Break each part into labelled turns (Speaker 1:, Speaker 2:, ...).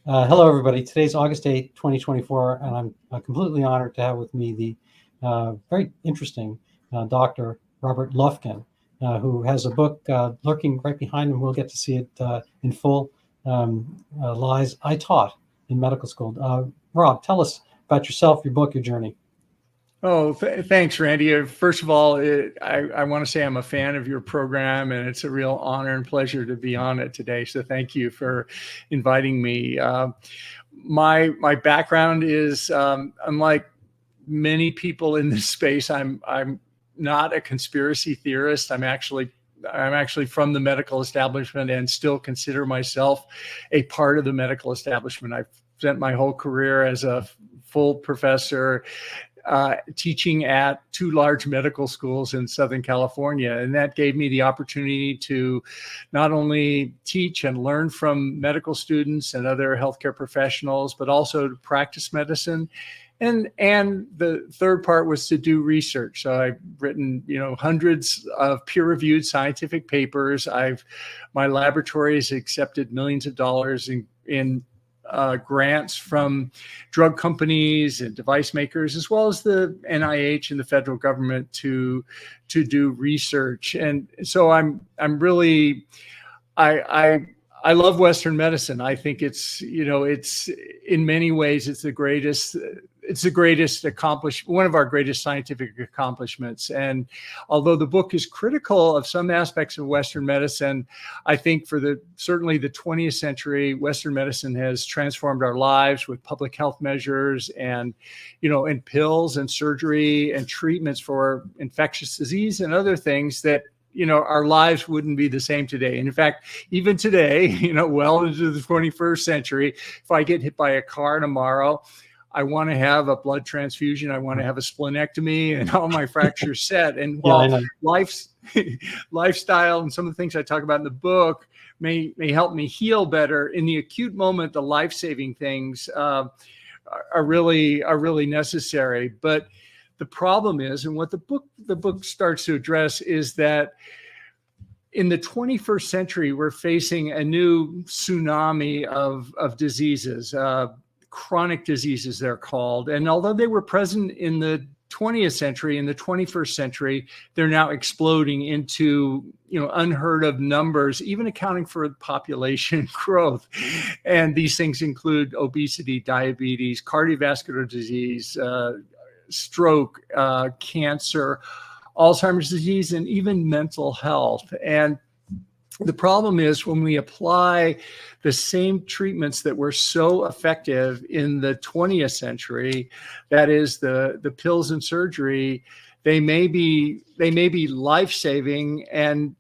Speaker 1: Hello, everybody. Today's August 8th, 2024, and I'm completely honored to have with me the very interesting Dr. Robert Lufkin, who has a book lurking right behind him. We'll get to see it in full. Lies I Taught in Medical School. Rob, tell us about yourself, your book, your journey.
Speaker 2: Oh, thanks, Randy. First of all, I want to say I'm a fan of your program, and it's a real honor and pleasure to be on it today. So thank you for inviting me. My background is, unlike many people in this space, I'm not a conspiracy theorist. I'm actually from the medical establishment and still consider myself a part of the medical establishment. I've spent my whole career as a full professor teaching at two large medical schools in Southern California. And that gave me the opportunity to not only teach and learn from medical students and other healthcare professionals, but also to practice medicine. And the third part was to do research. So I've written, hundreds of peer-reviewed scientific papers. My laboratory has accepted millions of dollars in grants from drug companies and device makers, as well as the NIH and the federal government to do research. And so I love Western medicine. I think it's in many ways, it's the greatest one of our greatest scientific accomplishments. And although the book is critical of some aspects of Western medicine, I think certainly the 20th century, Western medicine has transformed our lives with public health measures and pills and surgery and treatments for infectious disease and other things that our lives wouldn't be the same today. And in fact, even today, well into the 21st century, if I get hit by a car tomorrow, I want to have a blood transfusion. I want to have a splenectomy and all my fractures set. And while lifestyle and some of the things I talk about in the book may help me heal better, in the acute moment, the life-saving things are really necessary. But the problem is, and what the book starts to address, is that in the 21st century, we're facing a new tsunami of diseases, chronic diseases, they're called. And although they were present in the 20th century, in the 21st century, they're now exploding into unheard of numbers, even accounting for population growth. And these things include obesity, diabetes, cardiovascular disease, stroke, cancer, Alzheimer's disease, and even mental health. And the problem is, when we apply the same treatments that were so effective in the 20th century, that is the pills and surgery, they may be life-saving and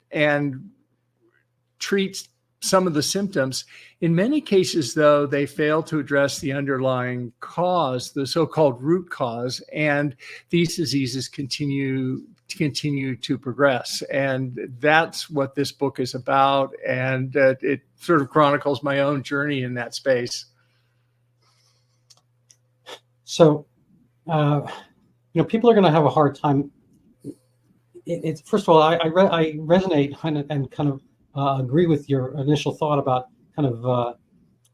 Speaker 2: treat some of the symptoms. In many cases, though, they fail to address the underlying cause, the so-called root cause, and these diseases continue to progress. And that's what this book is about. And it sort of chronicles my own journey in that space.
Speaker 1: So, people are going to have a hard time. First of all, I resonate and kind of agree with your initial thought about kind of,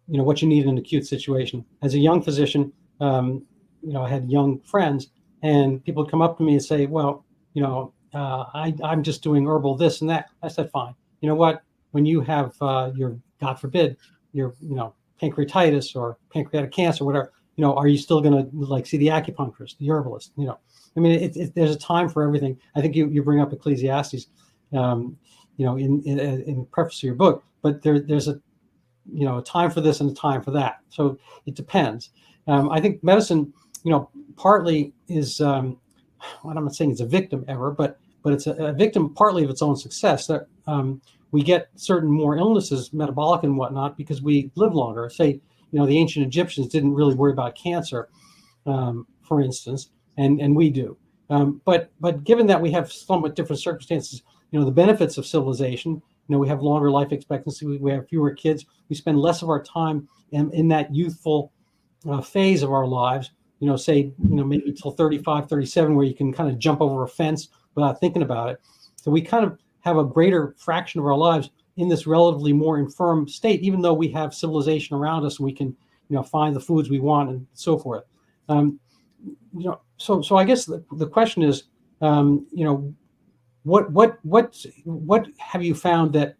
Speaker 1: what you need in an acute situation. As a young physician, I had young friends, and people would come up to me and say, well, I'm just doing herbal this and that. I said, fine. You know what? When you have your, God forbid, your, pancreatitis or pancreatic cancer, whatever, are you still going to see the acupuncturist, the herbalist? There's a time for everything. I think you bring up Ecclesiastes, in preface to your book, but there's a time for this and a time for that. So it depends. I think medicine, partly is, I'm not saying it's a victim ever, but it's a victim partly of its own success. That we get certain more illnesses, metabolic and whatnot, because we live longer. Say, the ancient Egyptians didn't really worry about cancer, for instance, and we do. But given that we have somewhat different circumstances, the benefits of civilization, we have longer life expectancy, we have fewer kids, we spend less of our time in that youthful phase of our lives, maybe till 35, 37, where you can kind of jump over a fence without thinking about it. So we kind of have a greater fraction of our lives in this relatively more infirm state, even though we have civilization around us and we can, find the foods we want and so forth. So I guess the question is, what have you found that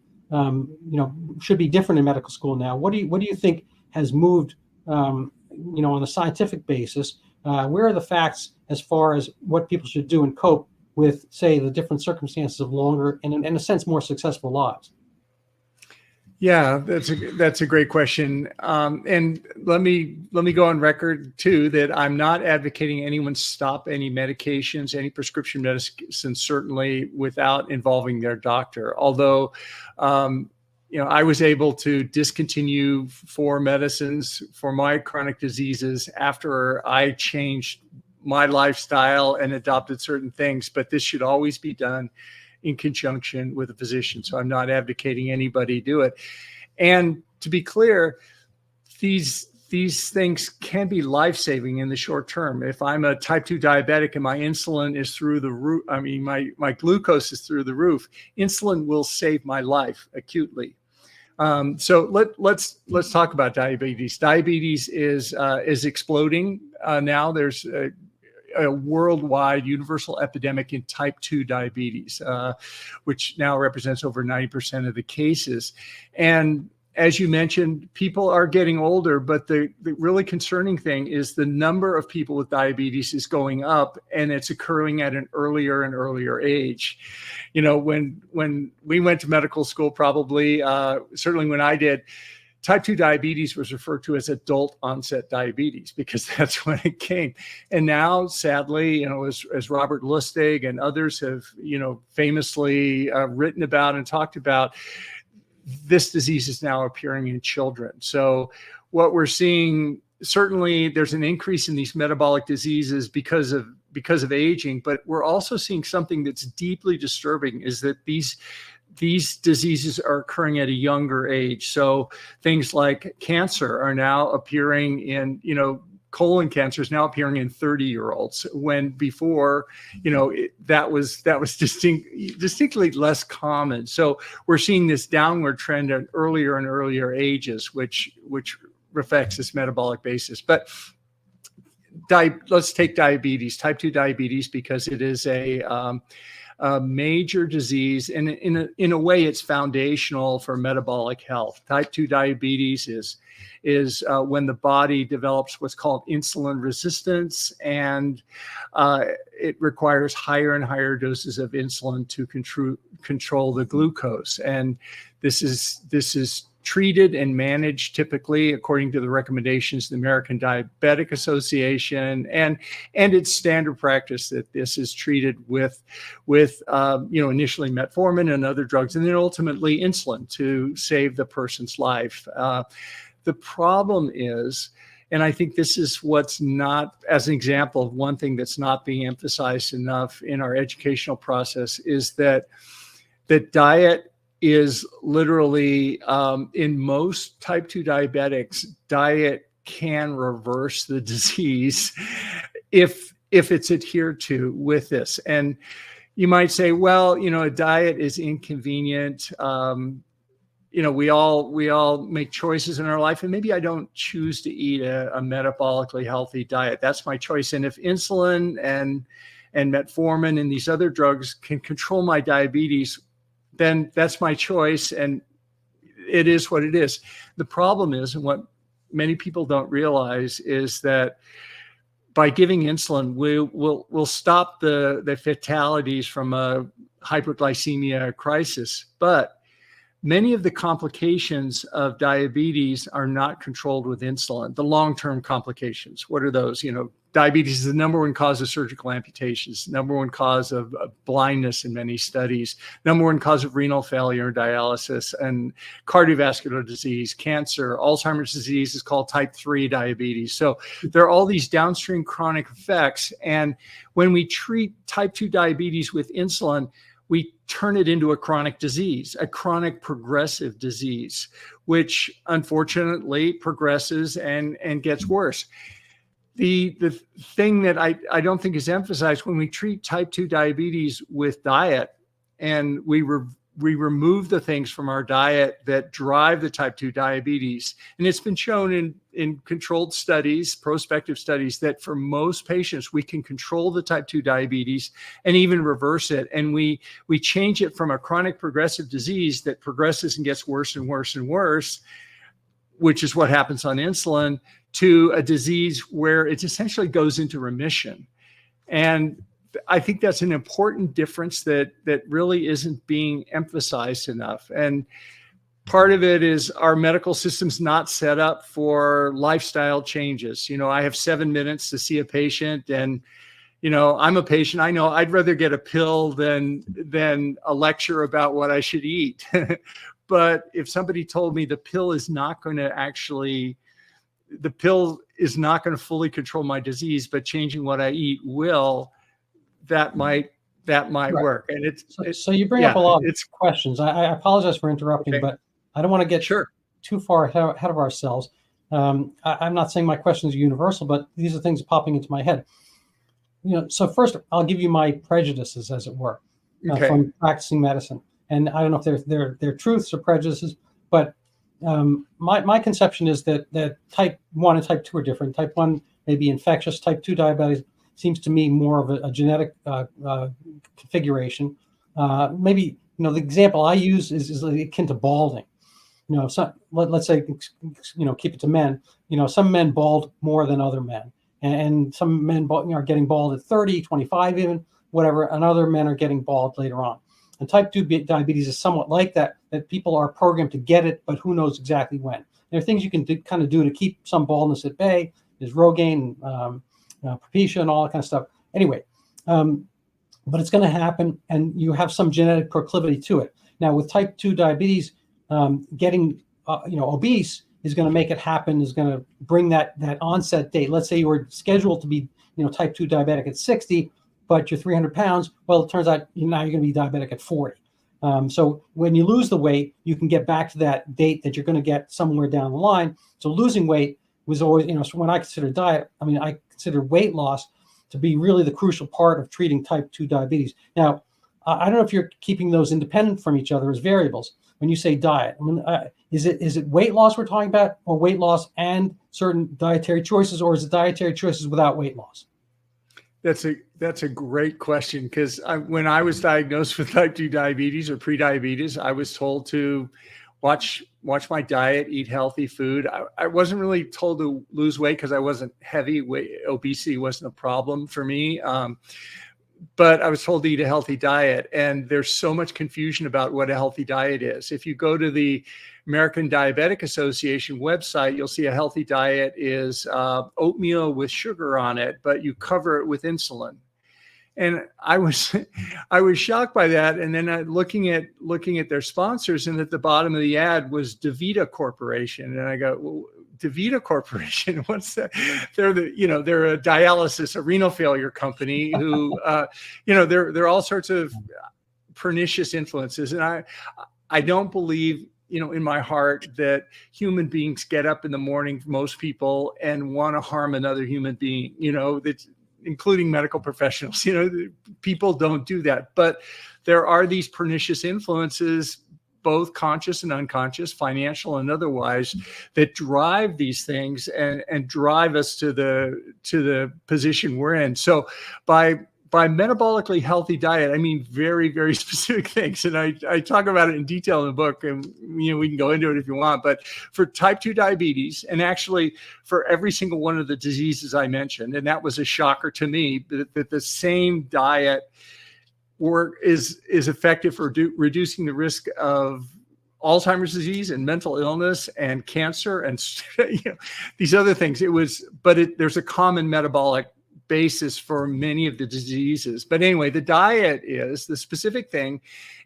Speaker 1: should be different in medical school now? What do you think has moved, on a scientific basis? Where are the facts as far as what people should do and cope with, say, the different circumstances of longer and, in a sense, more successful lives?
Speaker 2: Yeah, that's a great question. And let me go on record too that I'm not advocating anyone stop any medications, any prescription medicines, certainly without involving their doctor. Although, I was able to discontinue 4 medicines for my chronic diseases after I changed my lifestyle and adopted certain things. But this should always be done in conjunction with a physician. So I'm not advocating anybody do it. And to be clear, these things can be life-saving in the short term. If I'm a type 2 diabetic and my insulin is through the roof, my glucose is through the roof, insulin will save my life acutely. So let's talk about diabetes. Diabetes is exploding now. There's a worldwide universal epidemic in type 2 diabetes, which now represents over 90% of the cases. And as you mentioned, people are getting older, but the really concerning thing is the number of people with diabetes is going up, and it's occurring at an earlier and earlier age. When we went to medical school, probably, certainly when I did, type 2 diabetes was referred to as adult onset diabetes because that's when it came. And now, sadly, as Robert Lustig and others have, famously written about and talked about, this disease is now appearing in children. So what we're seeing, certainly there's an increase in these metabolic diseases because of aging, but we're also seeing something that's deeply disturbing, is that these diseases are occurring at a younger age. So things like cancer are now appearing in, colon cancer is now appearing in 30-year-olds, when before, that was distinctly less common. So we're seeing this downward trend at earlier and earlier ages, which reflects this metabolic basis. But let's take diabetes, type 2 diabetes, because it is a major disease, and in a way, it's foundational for metabolic health. Type 2 diabetes is when the body develops what's called insulin resistance, and it requires higher and higher doses of insulin to control the glucose. And this is treated and managed typically according to the recommendations of the American Diabetic Association, and it's standard practice that this is treated with initially metformin and other drugs, and then ultimately insulin to save the person's life. The problem is, and I think this is what's not, as an example of one thing that's not being emphasized enough in our educational process, is that diet is literally, in most type 2 diabetics, diet can reverse the disease if it's adhered to with this. And you might say, well, a diet is inconvenient. We all make choices in our life, and maybe I don't choose to eat a metabolically healthy diet. That's my choice. And if insulin and metformin and these other drugs can control my diabetes, then that's my choice, and it is what it is. The problem is, and what many people don't realize, is that by giving insulin, we'll stop the fatalities from a hyperglycemia crisis. But many of the complications of diabetes are not controlled with insulin. The long-term complications, what are those? Diabetes is the number one cause of surgical amputations, number one cause of blindness in many studies, number one cause of renal failure, dialysis, and cardiovascular disease, cancer. Alzheimer's disease is called type 3 diabetes. So there are all these downstream chronic effects. And when we treat type 2 diabetes with insulin, we turn it into a chronic disease, a chronic progressive disease, which unfortunately progresses and gets worse. The thing that I don't think is emphasized, when we treat type 2 diabetes with diet and we remove the things from our diet that drive the type 2 diabetes. And it's been shown in controlled studies, prospective studies, that for most patients, we can control the type 2 diabetes and even reverse it. And we change it from a chronic progressive disease that progresses and gets worse and worse and worse, which is what happens on insulin, to a disease where it essentially goes into remission. And I think that's an important difference that really isn't being emphasized enough. And part of it is our medical system's not set up for lifestyle changes. I have 7 minutes to see a patient, and I'm a patient. I know I'd rather get a pill than a lecture about what I should eat. But if somebody told me the pill is not going to fully control my disease, but changing what I eat will, that might right. work. And
Speaker 1: so you bring up a lot of questions. I apologize for interrupting, but I don't want to get too far ahead of ourselves. I'm not saying my questions are universal, but these are things popping into my head. So first I'll give you my prejudices, as it were, from practicing medicine. And I don't know if they're truths or prejudices, but my conception is that type 1 and type 2 are different. Type 1 may be infectious. Type 2 diabetes seems to me more of a genetic configuration. Maybe, the example I use is akin to balding. Let's say, keep it to men. Some men bald more than other men. And some men are getting bald at 30, 25 even, whatever, and other men are getting bald later on. And type 2 diabetes is somewhat like that people are programmed to get it, but who knows exactly when. There are things you can do to keep some baldness at bay. There's Rogaine, Propecia, and all that kind of stuff. Anyway, but it's going to happen, and you have some genetic proclivity to it. Now, with type 2 diabetes, getting obese is going to make it happen, is going to bring that onset date. Let's say you were scheduled to be type 2 diabetic at 60, but you're 300 pounds. Well, it turns out now you're going to be diabetic at 40. So when you lose the weight, you can get back to that date that you're going to get somewhere down the line. So losing weight was always, so when I consider diet, I consider weight loss to be really the crucial part of treating type 2 diabetes. Now, I don't know if you're keeping those independent from each other as variables. When you say diet, is it weight loss we're talking about, or weight loss and certain dietary choices, or is it dietary choices without weight loss?
Speaker 2: That's a great question, because when I was diagnosed with type 2 diabetes or prediabetes, I was told to watch my diet, eat healthy food. I wasn't really told to lose weight because I wasn't heavy. Obesity wasn't a problem for me. But I was told to eat a healthy diet. And there's so much confusion about what a healthy diet is. If you go to the American Diabetic Association website, you'll see a healthy diet is oatmeal with sugar on it, but you cover it with insulin. And I was shocked by that. And then looking at their sponsors, and at the bottom of the ad was DaVita Corporation. And I go, well, DaVita Corporation, what's that? They're a dialysis, a renal failure company who, they're all sorts of pernicious influences. And I don't believe, in my heart, that human beings get up in the morning, most people, and want to harm another human being, including medical professionals. People don't do that. But there are these pernicious influences, both conscious and unconscious, financial and otherwise, that drive these things and drive us to the position we're in. So by metabolically healthy diet, I mean very, very specific things. And I talk about it in detail in the book, and we can go into it if you want. But for type 2 diabetes, and actually for every single one of the diseases I mentioned, and that was a shocker to me, that the same diet is effective for reducing the risk of Alzheimer's disease and mental illness and cancer and these other things. There's a common metabolic basis for many of the diseases. But anyway, the diet is the specific thing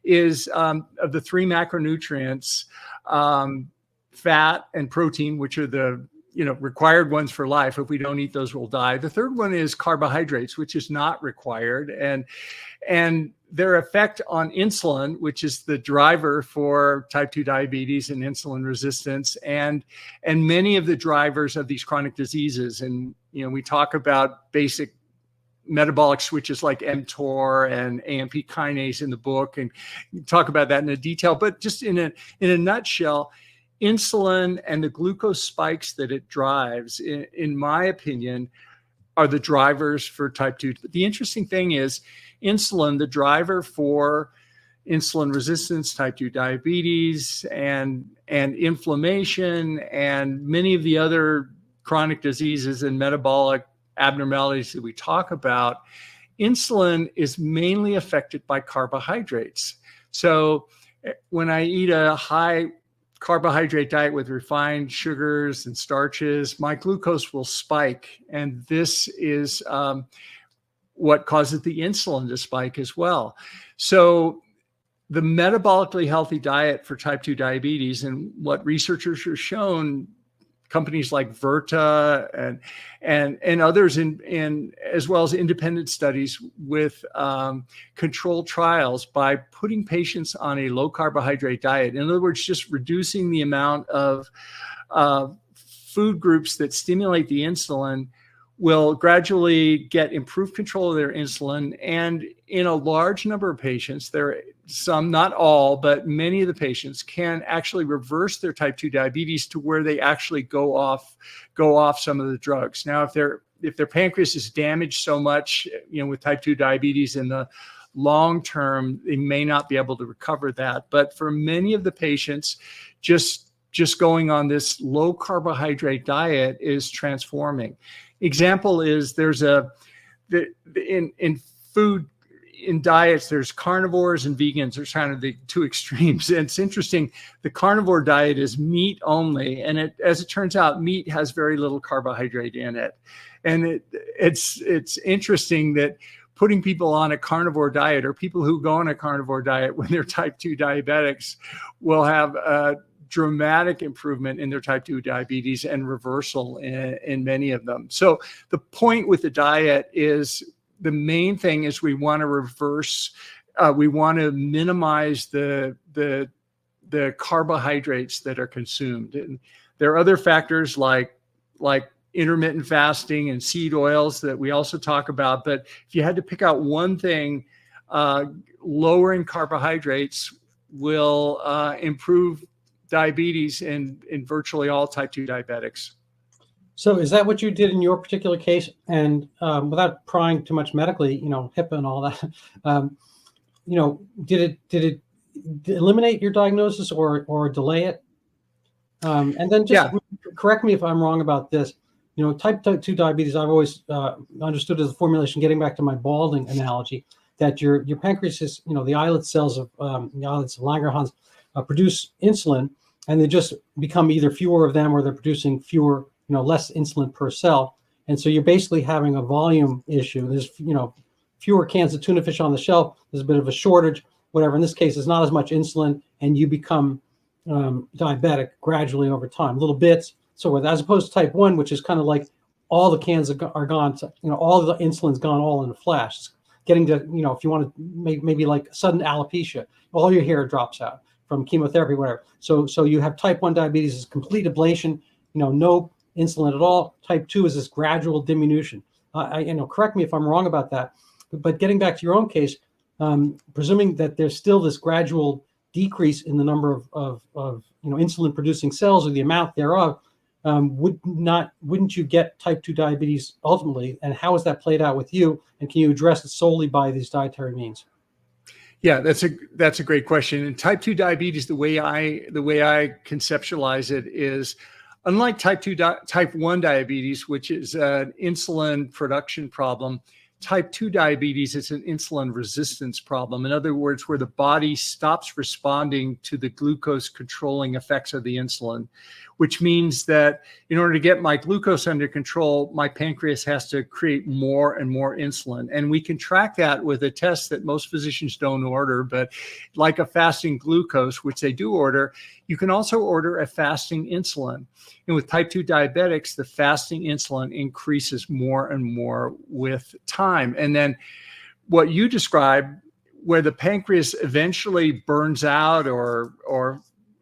Speaker 2: is of the 3 macronutrients, fat and protein, which are the required ones for life. If we don't eat those, we'll die. The third one is carbohydrates, which is not required, and their effect on insulin, which is the driver for type 2 diabetes and insulin resistance, and many of the drivers of these chronic diseases. And we talk about basic metabolic switches like mTOR and AMP kinase in the book, and talk about that in detail. But just in a nutshell, insulin and the glucose spikes that it drives, in my opinion, are the drivers for type 2. But the interesting thing is insulin, the driver for insulin resistance, type 2 diabetes, and inflammation, and many of the other chronic diseases and metabolic abnormalities that we talk about, insulin is mainly affected by carbohydrates. So when I eat a high carbohydrate diet with refined sugars and starches, my glucose will spike. And this is what causes the insulin to spike as well. So the metabolically healthy diet for type 2 diabetes, and what researchers have shown, companies like Virta and others, in as well as independent studies with controlled trials, by putting patients on a low carbohydrate diet, in other words, just reducing the amount of food groups that stimulate the insulin, will gradually get improved control of their insulin. And in a large number of patients, some, not all, but many of the patients can actually reverse their type 2 diabetes to where they actually go off some of the drugs. Now, if their pancreas is damaged so much, with type 2 diabetes in the long term, they may not be able to recover that. But for many of the patients, just going on this low carbohydrate diet is transforming. Example is in diets, there's carnivores and vegans. There's kind of the two extremes. And it's interesting, the carnivore diet is meat only. And as it turns out, meat has very little carbohydrate in it. And it's interesting that putting people on a carnivore diet, or people who go on a carnivore diet when they're type 2 diabetics, will have a dramatic improvement in their type 2 diabetes and reversal in many of them. So the point with the diet is, the main thing is we want to reverse, we want to minimize the carbohydrates that are consumed. And there are other factors like intermittent fasting and seed oils that we also talk about. But if you had to pick out one thing, lowering carbohydrates will improve diabetes in virtually all type 2 diabetics.
Speaker 1: So is that what you did in your particular case? And without prying too much medically, HIPAA and all that, did it eliminate your diagnosis or delay it? And then just correct me if I'm wrong about this. Type 2 diabetes, I've always understood as a formulation, getting back to my balding analogy, that your pancreas is, the islet cells of the islets of Langerhans produce insulin, and they just become either fewer of them, or they're producing less insulin per cell. And so you're basically having a volume issue. There's, fewer cans of tuna fish on the shelf. There's a bit of a shortage, whatever. In this case, there's not as much insulin, and you become diabetic gradually over time, little bits. So as opposed to type 1, which is kind of like all the cans are gone, all the insulin's gone all in a flash. It's getting to, if you want to maybe like sudden alopecia, all your hair drops out from chemotherapy, whatever. So you have type 1 diabetes is complete ablation, no insulin at all. Type 2 is this gradual diminution. Correct me if I'm wrong about that. But getting back to your own case, presuming that there's still this gradual decrease in the number of insulin producing cells, or the amount thereof, wouldn't you get type 2 diabetes ultimately? And how has that played out with you? And can you address it solely by these dietary means?
Speaker 2: Yeah, that's a great question. And type 2 diabetes, the way I conceptualize it is, unlike type 1 diabetes, which is an insulin production problem, type 2 diabetes is an insulin resistance problem. In other words, where the body stops responding to the glucose controlling effects of the insulin, which means that in order to get my glucose under control, my pancreas has to create more and more insulin. And we can track that with a test that most physicians don't order, but like a fasting glucose, which they do order, you can also order a fasting insulin. And with type 2 diabetics, the fasting insulin increases more and more with time. And then what you described, where the pancreas eventually burns out or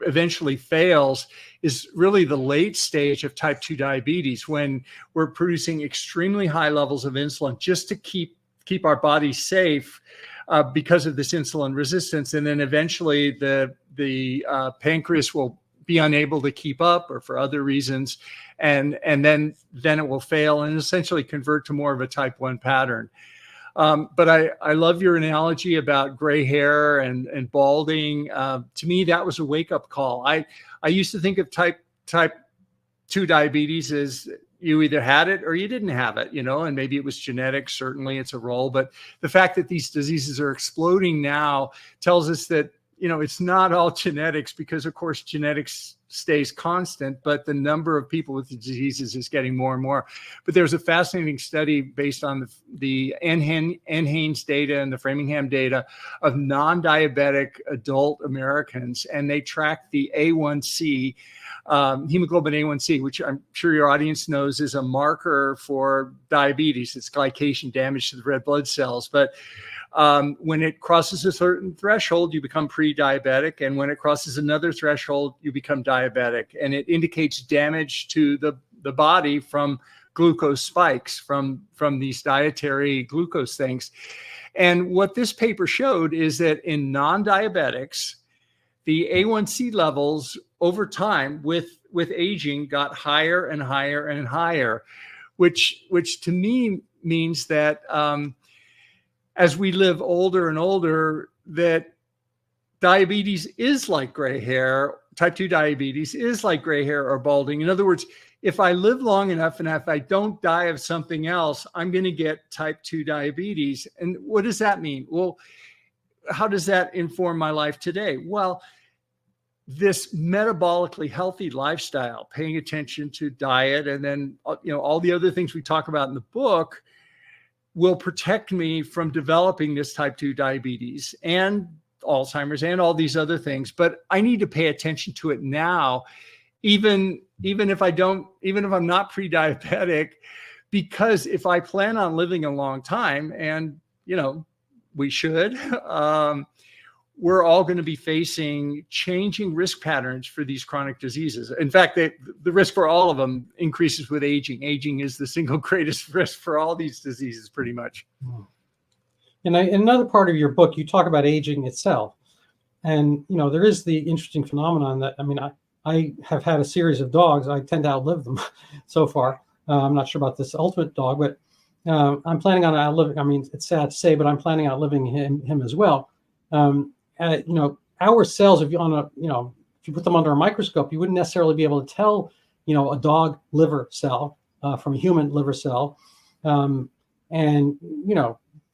Speaker 2: eventually fails is really the late stage of type 2 diabetes, when we're producing extremely high levels of insulin just to keep our body safe because of this insulin resistance. And then eventually the pancreas will be unable to keep up, or for other reasons, and then it will fail and essentially convert to more of a type 1 pattern. But I love your analogy about gray hair and balding. To me, that was a wake-up call. I used to think of type 2 diabetes as you either had it or you didn't have it, and maybe it was genetic. Certainly it's a role, but the fact that these diseases are exploding now tells us that, it's not all genetics, because of course genetics stays constant, but the number of people with the diseases is getting more and more. But there's a fascinating study based on the NHANES data and the Framingham data of non-diabetic adult Americans, and they tracked the A1C, hemoglobin A1C, which I'm sure your audience knows is a marker for diabetes. It's glycation damage to the red blood cells. But when it crosses a certain threshold, you become pre-diabetic. And when it crosses another threshold, you become diabetic. And it indicates damage to the body from glucose spikes, from these dietary glucose things. And what this paper showed is that in non-diabetics, the A1C levels over time with aging got higher and higher and higher, which to me means that as we live older and older, that diabetes is like gray hair. Type 2 diabetes is like gray hair or balding. In other words, if I live long enough and if I don't die of something else, I'm going to get type 2 diabetes. And what does that mean? Well, how does that inform my life today? Well, this metabolically healthy lifestyle, paying attention to diet, and then, all the other things we talk about in the book, will protect me from developing this type 2 diabetes and Alzheimer's and all these other things. But I need to pay attention to it now, even if I'm not pre-diabetic, because if I plan on living a long time, and we should, we're all going to be facing changing risk patterns for these chronic diseases. In fact, the risk for all of them increases with aging. Aging is the single greatest risk for all these diseases, pretty much.
Speaker 1: And in another part of your book, you talk about aging itself. And, there is the interesting phenomenon that, I have had a series of dogs. I tend to outlive them so far. I'm not sure about this ultimate dog, but I'm planning on outliving. It's sad to say, but I'm planning on outliving him as well. Our cells, if you put them under a microscope, you wouldn't necessarily be able to tell, a dog liver cell from a human liver cell.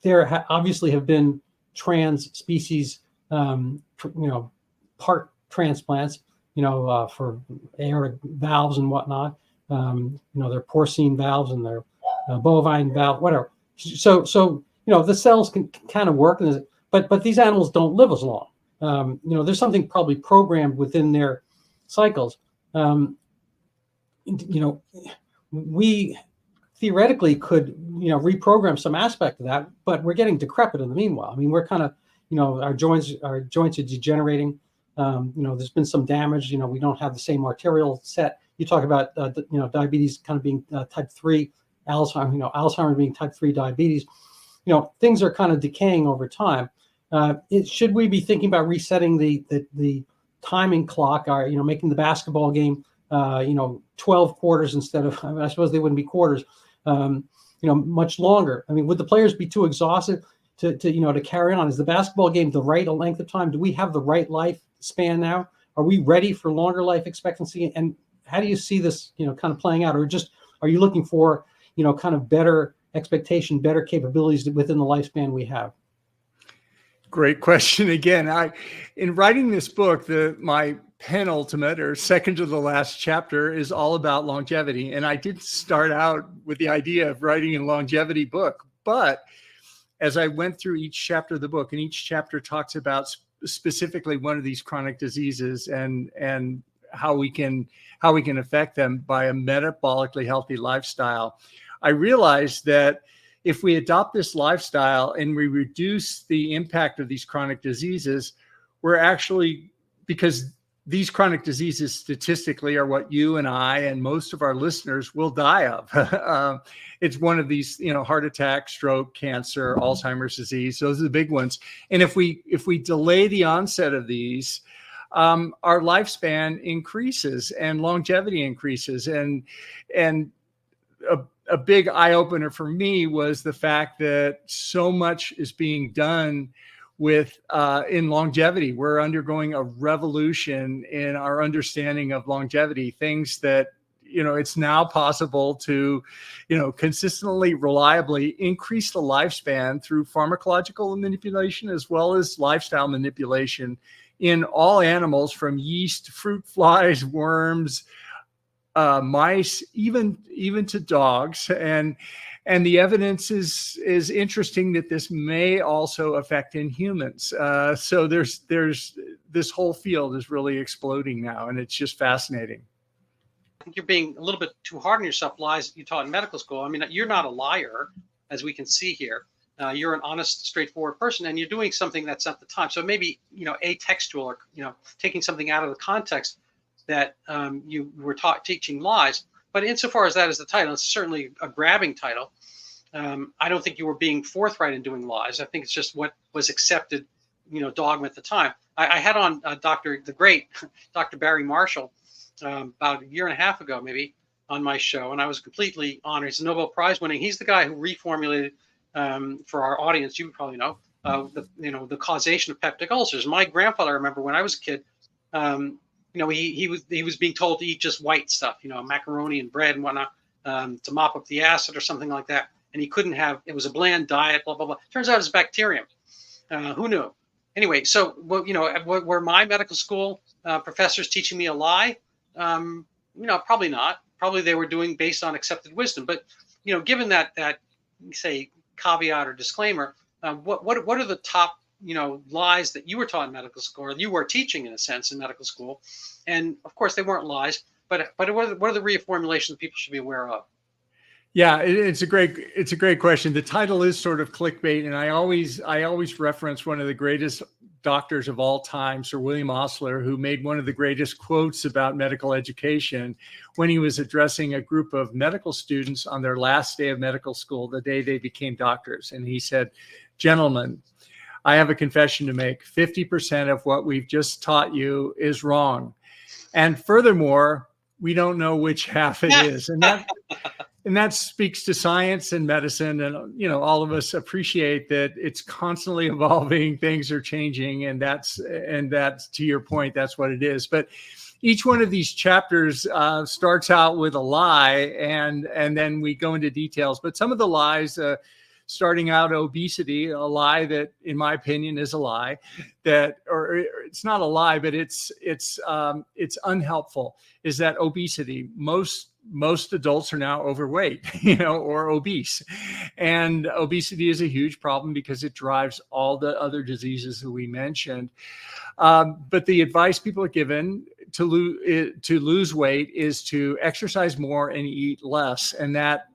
Speaker 1: There obviously have been trans species, part transplants, for aortic valves and whatnot. Their porcine valves and their bovine valve, whatever. So the cells can kind of work, but these animals don't live as long. There's something probably programmed within their cycles. We theoretically could, reprogram some aspect of that, but we're getting decrepit in the meanwhile. We're kind of, our joints are degenerating. There's been some damage. We don't have the same arterial set. You talk about, diabetes kind of being type 3, Alzheimer's being type 3 diabetes. Things are kind of decaying over time. Should we be thinking about resetting the timing clock, or making the basketball game 12 quarters instead of, I suppose they wouldn't be quarters, much longer? Would the players be too exhausted to carry on? Is the basketball game the right length of time? Do we have the right lifespan now? Are we ready for longer life expectancy? And how do you see this kind of playing out? Or just, are you looking for kind of better expectation, better capabilities within the lifespan we have?
Speaker 2: Great question. Again, in writing this book, my penultimate or second to the last chapter is all about longevity. And I did start out with the idea of writing a longevity book, but as I went through each chapter of the book, and each chapter talks about specifically one of these chronic diseases and how we can affect them by a metabolically healthy lifestyle, I realized that if we adopt this lifestyle and we reduce the impact of these chronic diseases, we're actually, because these chronic diseases statistically are what you and I and most of our listeners will die of. It's one of these, heart attack, stroke, cancer, Alzheimer's disease. Those are the big ones. And if we delay the onset of these, our lifespan increases and longevity increases. And a big eye opener for me was the fact that so much is being done with in longevity. We're undergoing a revolution in our understanding of longevity, things that, it's now possible to, consistently, reliably increase the lifespan through pharmacological manipulation as well as lifestyle manipulation in all animals, from yeast, fruit flies, worms, mice, even to dogs. And the evidence is interesting that this may also affect in humans. So there's this whole field is really exploding now, and it's just fascinating.
Speaker 1: I think you're being a little bit too hard on yourself. Lies you taught in medical school. I mean, you're not a liar, as we can see here. You're an honest, straightforward person, and you're doing something that's at the time. So maybe, atextual, or, taking something out of the context that you were teaching lies. But insofar as that is the title, it's certainly a grabbing title. I don't think you were being forthright in doing lies. I think it's just what was accepted, dogma at the time. I had on the great Dr. Barry Marshall about a year and a half ago, maybe, on my show, and I was completely honored. He's a Nobel Prize winning. He's the guy who reformulated, for our audience, you probably know, the causation of peptic ulcers. My grandfather, I remember when I was a kid, he was being told to eat just white stuff, macaroni and bread and whatnot, to mop up the acid or something like that. And he couldn't have, it was a bland diet, blah, blah, blah. Turns out it was bacterium. Who knew? Anyway, so, were my medical school professors teaching me a lie? Probably not. Probably they were doing based on accepted wisdom. But, given that say, caveat or disclaimer, what are the top lies that you were taught in medical school, or you were teaching in a sense in medical school? And of course they weren't lies, but what are the reformulations that people should be aware of?
Speaker 2: Yeah, it's a great question. The title is sort of clickbait, and I always reference one of the greatest doctors of all time, Sir William Osler, who made one of the greatest quotes about medical education when he was addressing a group of medical students on their last day of medical school, the day they became doctors. And he said, "Gentlemen, I have a confession to make. 50% of what we've just taught you is wrong. And furthermore, we don't know which half it is." And that speaks to science and medicine. And, all of us appreciate that it's constantly evolving. Things are changing. And that's to your point, that's what it is. But each one of these chapters starts out with a lie, and then we go into details. But some of the lies, starting out, obesity, a lie that, in my opinion, is a lie, or it's not a lie, but it's unhelpful, is that obesity, most adults are now overweight, or obese. And obesity is a huge problem because it drives all the other diseases that we mentioned. But the advice people are given to lose weight is to exercise more and eat less. And that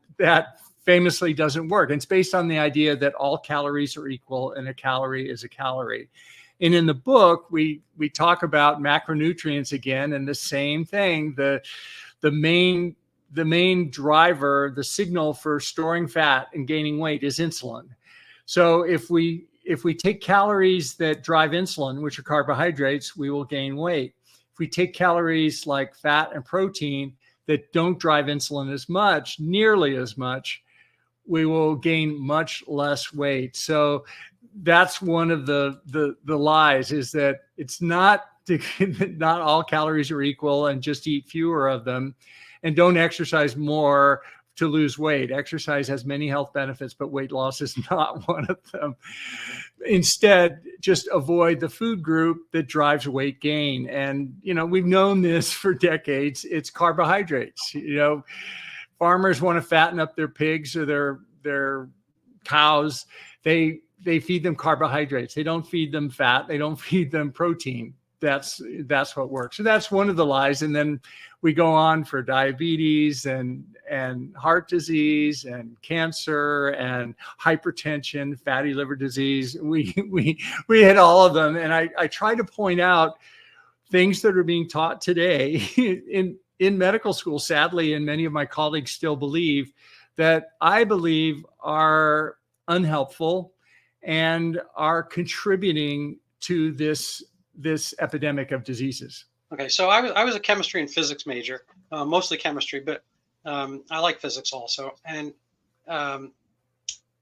Speaker 2: famously doesn't work. And it's based on the idea that all calories are equal and a calorie is a calorie. And in the book, we talk about macronutrients again, and the same thing. The main driver, the signal for storing fat and gaining weight, is insulin. So if we take calories that drive insulin, which are carbohydrates, we will gain weight. If we take calories like fat and protein that don't drive insulin nearly as much, we will gain much less weight. So that's one of the lies, is that it's not all calories are equal, and just eat fewer of them, and don't exercise more to lose weight. Exercise has many health benefits, but weight loss is not one of them. Instead, just avoid the food group that drives weight gain. And, we've known this for decades. It's carbohydrates. Farmers want to fatten up their pigs or their cows. They feed them carbohydrates. They don't feed them fat. They don't feed them protein. That's what works. So that's one of the lies. And then we go on for diabetes and heart disease and cancer and hypertension, fatty liver disease. We hit all of them. And I try to point out things that are being taught today in medical school, sadly, and many of my colleagues still believe, that I believe are unhelpful and are contributing to this epidemic of diseases.
Speaker 1: Okay, so I was a chemistry and physics major, mostly chemistry, but I like physics also. And on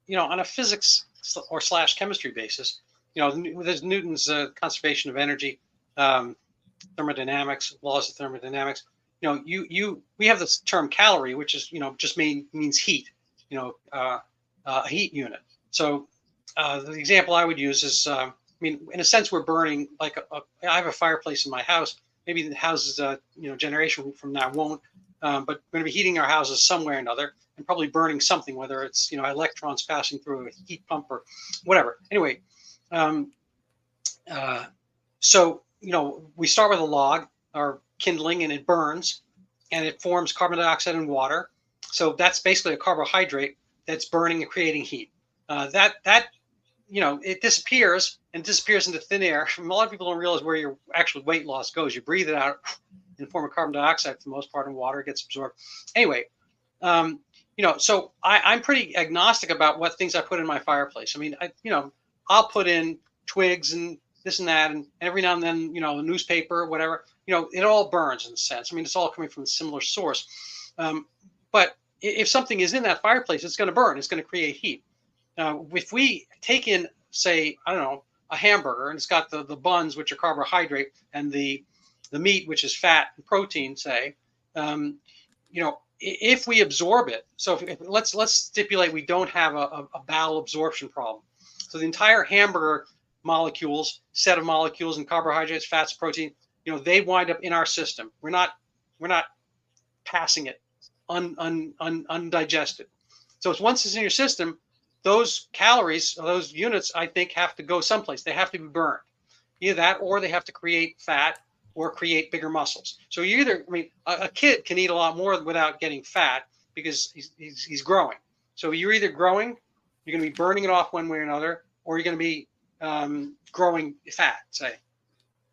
Speaker 1: a physics or / chemistry basis, there's Newton's conservation of energy, thermodynamics, laws of thermodynamics. We have this term calorie, which is just means heat, a heat unit. So the example I would use is, in a sense, we're burning I have a fireplace in my house. Maybe the houses, generation from now won't, but we're going to be heating our houses somewhere or another, and probably burning something, whether it's electrons passing through a heat pump or whatever. Anyway, so we start with a log or kindling, and it burns, and it forms carbon dioxide and water. So that's basically a carbohydrate that's burning and creating heat. It disappears into thin air. A lot of people don't realize where your actual weight loss goes. You breathe it out in the form of carbon dioxide for the most part, and water gets absorbed. Anyway, so I'm pretty agnostic about what things I put in my fireplace. I'll put in twigs and this and that, and every now and then, a newspaper, whatever, it all burns in a sense. It's all coming from a similar source. But if something is in that fireplace, it's going to burn. It's going to create heat. If we take in, say, I don't know, a hamburger, and it's got the buns, which are carbohydrate, and the meat, which is fat and protein, say, if we absorb it, so let's stipulate we don't have a bowel absorption problem. So the entire hamburger set of molecules and carbohydrates, fats, protein, they wind up in our system. We're not passing it undigested. So once it's in your system, those calories, those units, I think, have to go someplace. They have to be burned. Either that, or they have to create fat or create bigger muscles. So a kid can eat a lot more without getting fat because he's growing. So you're either growing, you're going to be burning it off one way or another, or you're going to be growing fat, say.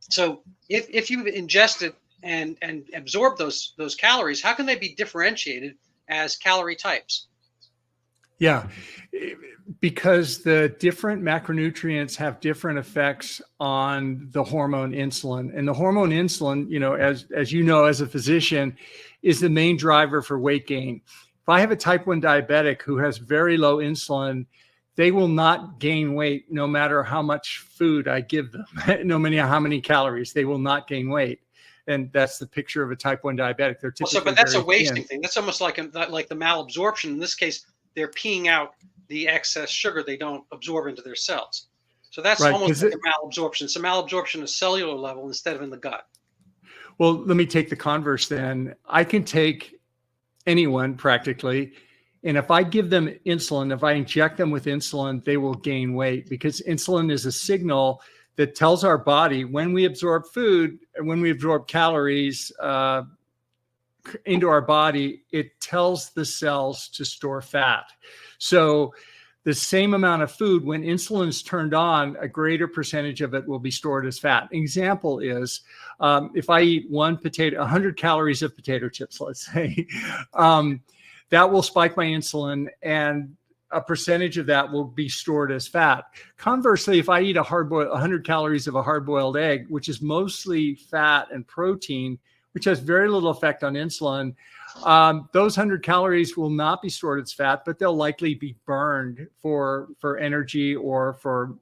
Speaker 1: So if you've ingested and absorbed those calories, how can they be differentiated as calorie types?
Speaker 2: Yeah, because the different macronutrients have different effects on the hormone insulin. And the hormone insulin, as you know, as a physician, is the main driver for weight gain. If I have a type 1 diabetic who has very low insulin, they will not gain weight no matter how much food I give them, no matter how many calories, they will not gain weight. And that's the picture of a type 1 diabetic. They're typically
Speaker 1: but that's a wasting thing. That's almost like the malabsorption. In this case, they're peeing out the excess sugar they don't absorb into their cells. So that's right, almost like a malabsorption. It's a malabsorption at cellular level instead of in the gut.
Speaker 2: Well, let me take the converse then. I can take anyone practically, and if I give them insulin, if I inject them with insulin, they will gain weight, because insulin is a signal that tells our body when we absorb food and when we absorb calories into our body, it tells the cells to store fat. So the same amount of food, when insulin is turned on, a greater percentage of it will be stored as fat. An example is if I eat 100 calories of potato chips, let's say, that will spike my insulin, and a percentage of that will be stored as fat. Conversely, if I eat 100 calories of a hard-boiled egg, which is mostly fat and protein, which has very little effect on insulin, those 100 calories will not be stored as fat, but they'll likely be burned for energy or for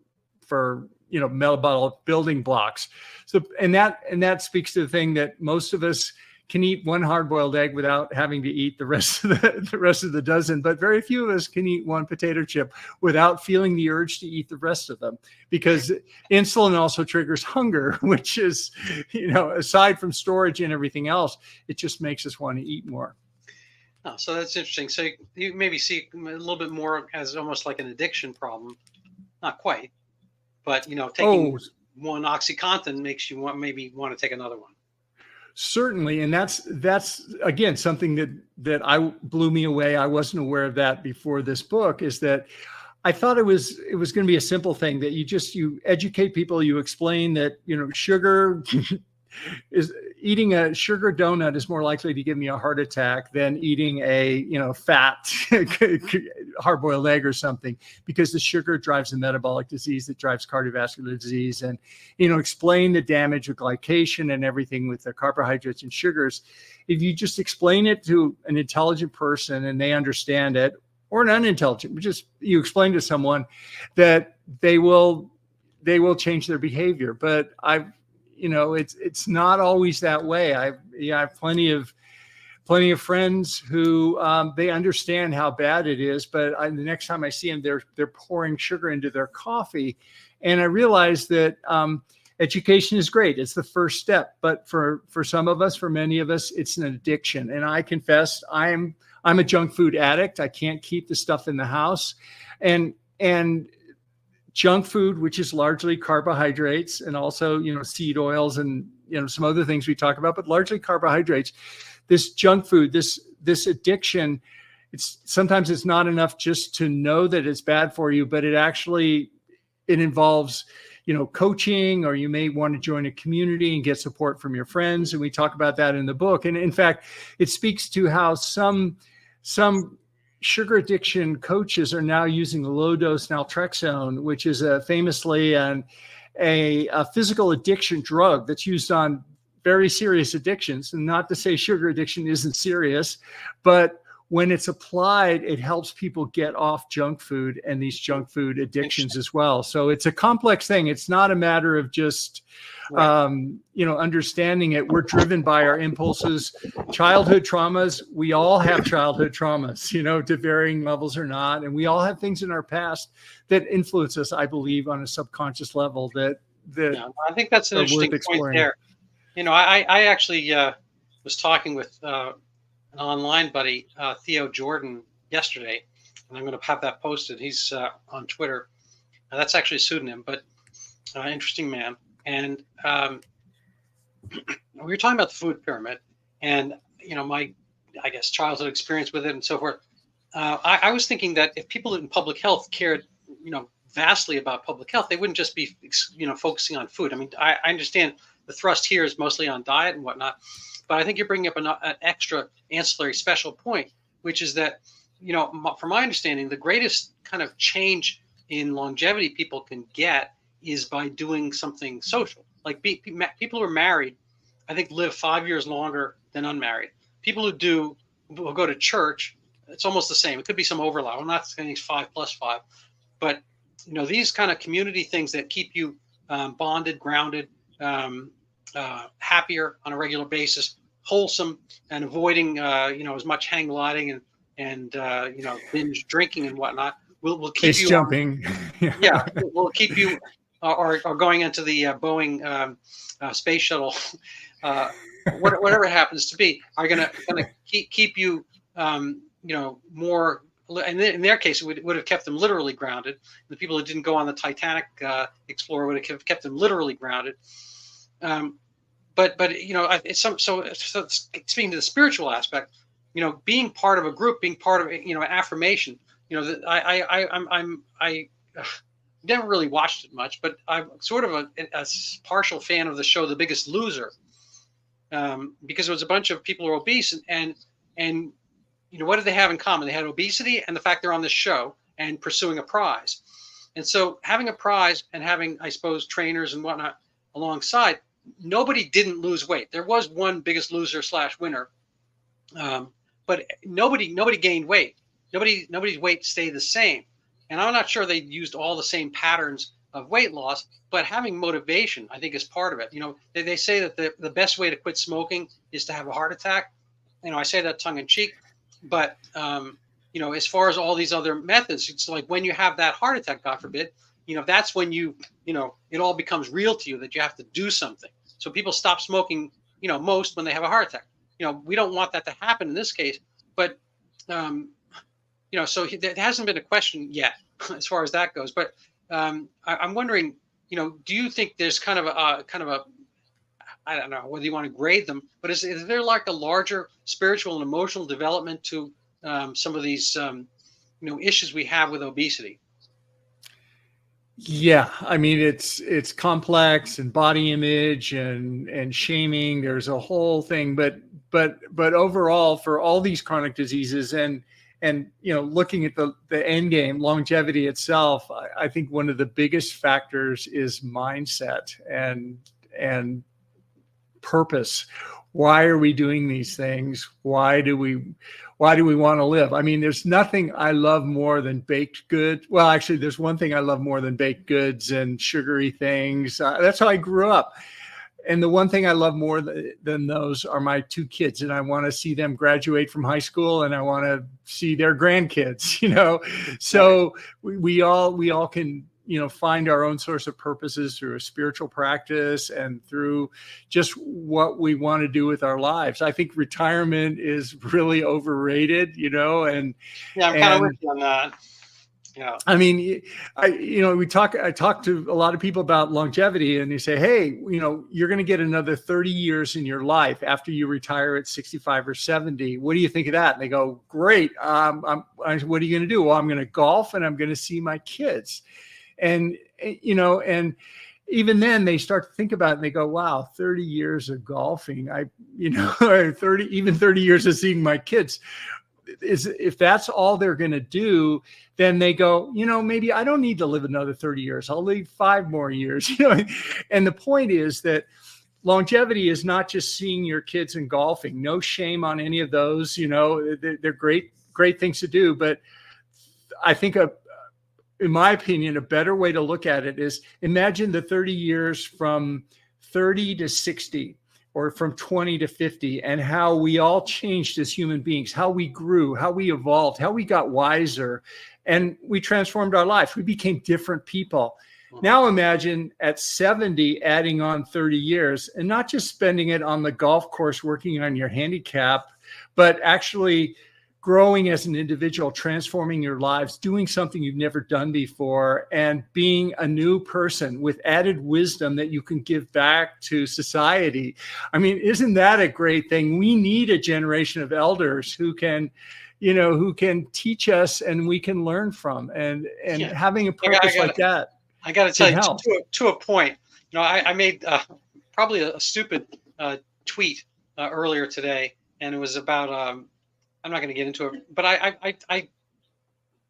Speaker 2: metabolic building blocks. So and that speaks to the thing that most of us can eat one hard-boiled egg without having to eat the rest of the dozen, but very few of us can eat one potato chip without feeling the urge to eat the rest of them, because insulin also triggers hunger, which is, aside from storage and everything else, it just makes us want to eat more.
Speaker 1: Oh, so that's interesting. So you maybe see a little bit more as almost like an addiction problem. Not quite, but taking one OxyContin makes you maybe want to take another one.
Speaker 2: Certainly, and that's again something that blew me away. I wasn't aware of that before this book. Is that I thought it was going to be a simple thing that you educate people. You explain that sugar is eating a sugar donut is more likely to give me a heart attack than eating a, fat hard-boiled egg or something, because the sugar drives the metabolic disease that drives cardiovascular disease. And, explain the damage of glycation and everything with the carbohydrates and sugars. If you just explain it to an intelligent person and they understand it, or an unintelligent, just you explain to someone, that they will change their behavior. But it's not always that way. I have plenty of friends who they understand how bad it is, but the next time I see them, they're pouring sugar into their coffee, and I realize that education is great. It's the first step, but for some of us, for many of us, it's an addiction. And I confess, I'm a junk food addict. I can't keep the stuff in the house, and junk food, which is largely carbohydrates and also, seed oils and, some other things we talk about, but largely carbohydrates. This junk food, this addiction, sometimes it's not enough just to know that it's bad for you, but it involves, coaching, or you may want to join a community and get support from your friends. And we talk about that in the book. And in fact, it speaks to how some sugar addiction coaches are now using the low-dose naltrexone, which is famously a physical addiction drug that's used on very serious addictions. And not to say sugar addiction isn't serious, but when it's applied, it helps people get off junk food and these junk food addictions as well. So it's a complex thing. It's not a matter of just, understanding it. We're driven by our impulses, childhood traumas. We all have childhood traumas, to varying levels or not. And we all have things in our past that influence us, I believe, on a subconscious level that
Speaker 1: I think that's an interesting point there. I actually was talking with an online buddy, Theo Jordan, yesterday, and I'm going to have that posted. He's on Twitter. That's actually a pseudonym, but interesting man. And we were talking about the food pyramid, and my, I guess, childhood experience with it and so forth. I was thinking that if people in public health cared, vastly about public health, they wouldn't just be, focusing on food. I mean, I understand the thrust here is mostly on diet and whatnot, but I think you're bringing up an extra ancillary special point, which is that, from my understanding, the greatest kind of change in longevity people can get is by doing something social. Like people who are married, I think, live 5 years longer than unmarried. People who go to church, it's almost the same. It could be some overlap. I'm not saying it's 5+5, but these kind of community things that keep you bonded, grounded, happier on a regular basis, wholesome, and avoiding as much hang gliding and binge drinking and whatnot will keep you
Speaker 2: jumping.
Speaker 1: Will keep you or going into the Boeing space shuttle, whatever it happens to be, are gonna keep you more. And in their case, it would have kept them literally grounded. The people who didn't go on the Titanic Explorer would have kept them literally grounded. But it's so speaking to the spiritual aspect, being part of a group, being part of an affirmation. I never really watched it much, but I'm sort of a partial fan of the show The Biggest Loser, because it was a bunch of people who are obese and what did they have in common? They had obesity and the fact they're on this show and pursuing a prize. And so having a prize and having, I suppose, trainers and whatnot alongside, nobody didn't lose weight. There was one Biggest Loser / winner, but nobody gained weight. Nobody's weight stayed the same. And I'm not sure they used all the same patterns of weight loss, but having motivation, I think, is part of it. They say that the best way to quit smoking is to have a heart attack. I say that tongue in cheek. But, as far as all these other methods, it's like when you have that heart attack, God forbid, that's when it all becomes real to you that you have to do something. So people stop smoking, most when they have a heart attack. We don't want that to happen in this case. But, so there hasn't been a question yet as far as that goes. But I'm wondering, do you think there's kind of a I don't know whether you want to grade them, but is there like a larger spiritual and emotional development to some of these, issues we have with obesity?
Speaker 2: Yeah, I mean it's complex, and body image and shaming. There's a whole thing, but overall, for all these chronic diseases, and looking at the end game, longevity itself, I think one of the biggest factors is mindset and purpose. Why are we doing these things? Why do we want to live? I mean, there's nothing I love more than baked goods. Well, actually, there's one thing I love more than baked goods and sugary things. That's how I grew up. And the one thing I love more than those are my two kids, and I want to see them graduate from high school, and I want to see their grandkids. So we all can find our own source of purposes through a spiritual practice and through just what we want to do with our lives. I think retirement is really overrated, and
Speaker 3: Yeah, I'm kind of with you on that. Yeah.
Speaker 2: I mean, I talk to a lot of people about longevity, and they say, hey, you're going to get another 30 years in your life after you retire at 65 or 70. What do you think of that? And they go, great. What are you going to do? Well, I'm going to golf and I'm going to see my kids. And even then they start to think about it and they go, wow, 30 years of golfing, or 30 years of seeing my kids. If that's all they're going to do, then they go, maybe I don't need to live another 30 years. I'll live 5 more years, And the point is that longevity is not just seeing your kids and golfing. No shame on any of those, they're great things to do. But I think in my opinion, a better way to look at it is imagine the 30 years from 30 to 60 or from 20 to 50 and how we all changed as human beings, how we grew, how we evolved, how we got wiser, and we transformed our lives. We became different people. Now imagine at 70 adding on 30 years and not just spending it on the golf course working on your handicap, but actually growing as an individual, transforming your lives, doing something you've never done before, and being a new person with added wisdom that you can give back to society. I mean, isn't that a great thing? We need a generation of elders who can teach us and we can learn from, and having a purpose like that.
Speaker 3: I got to tell you, to a point, I made probably a stupid tweet earlier today, and it was about, I'm not going to get into it, but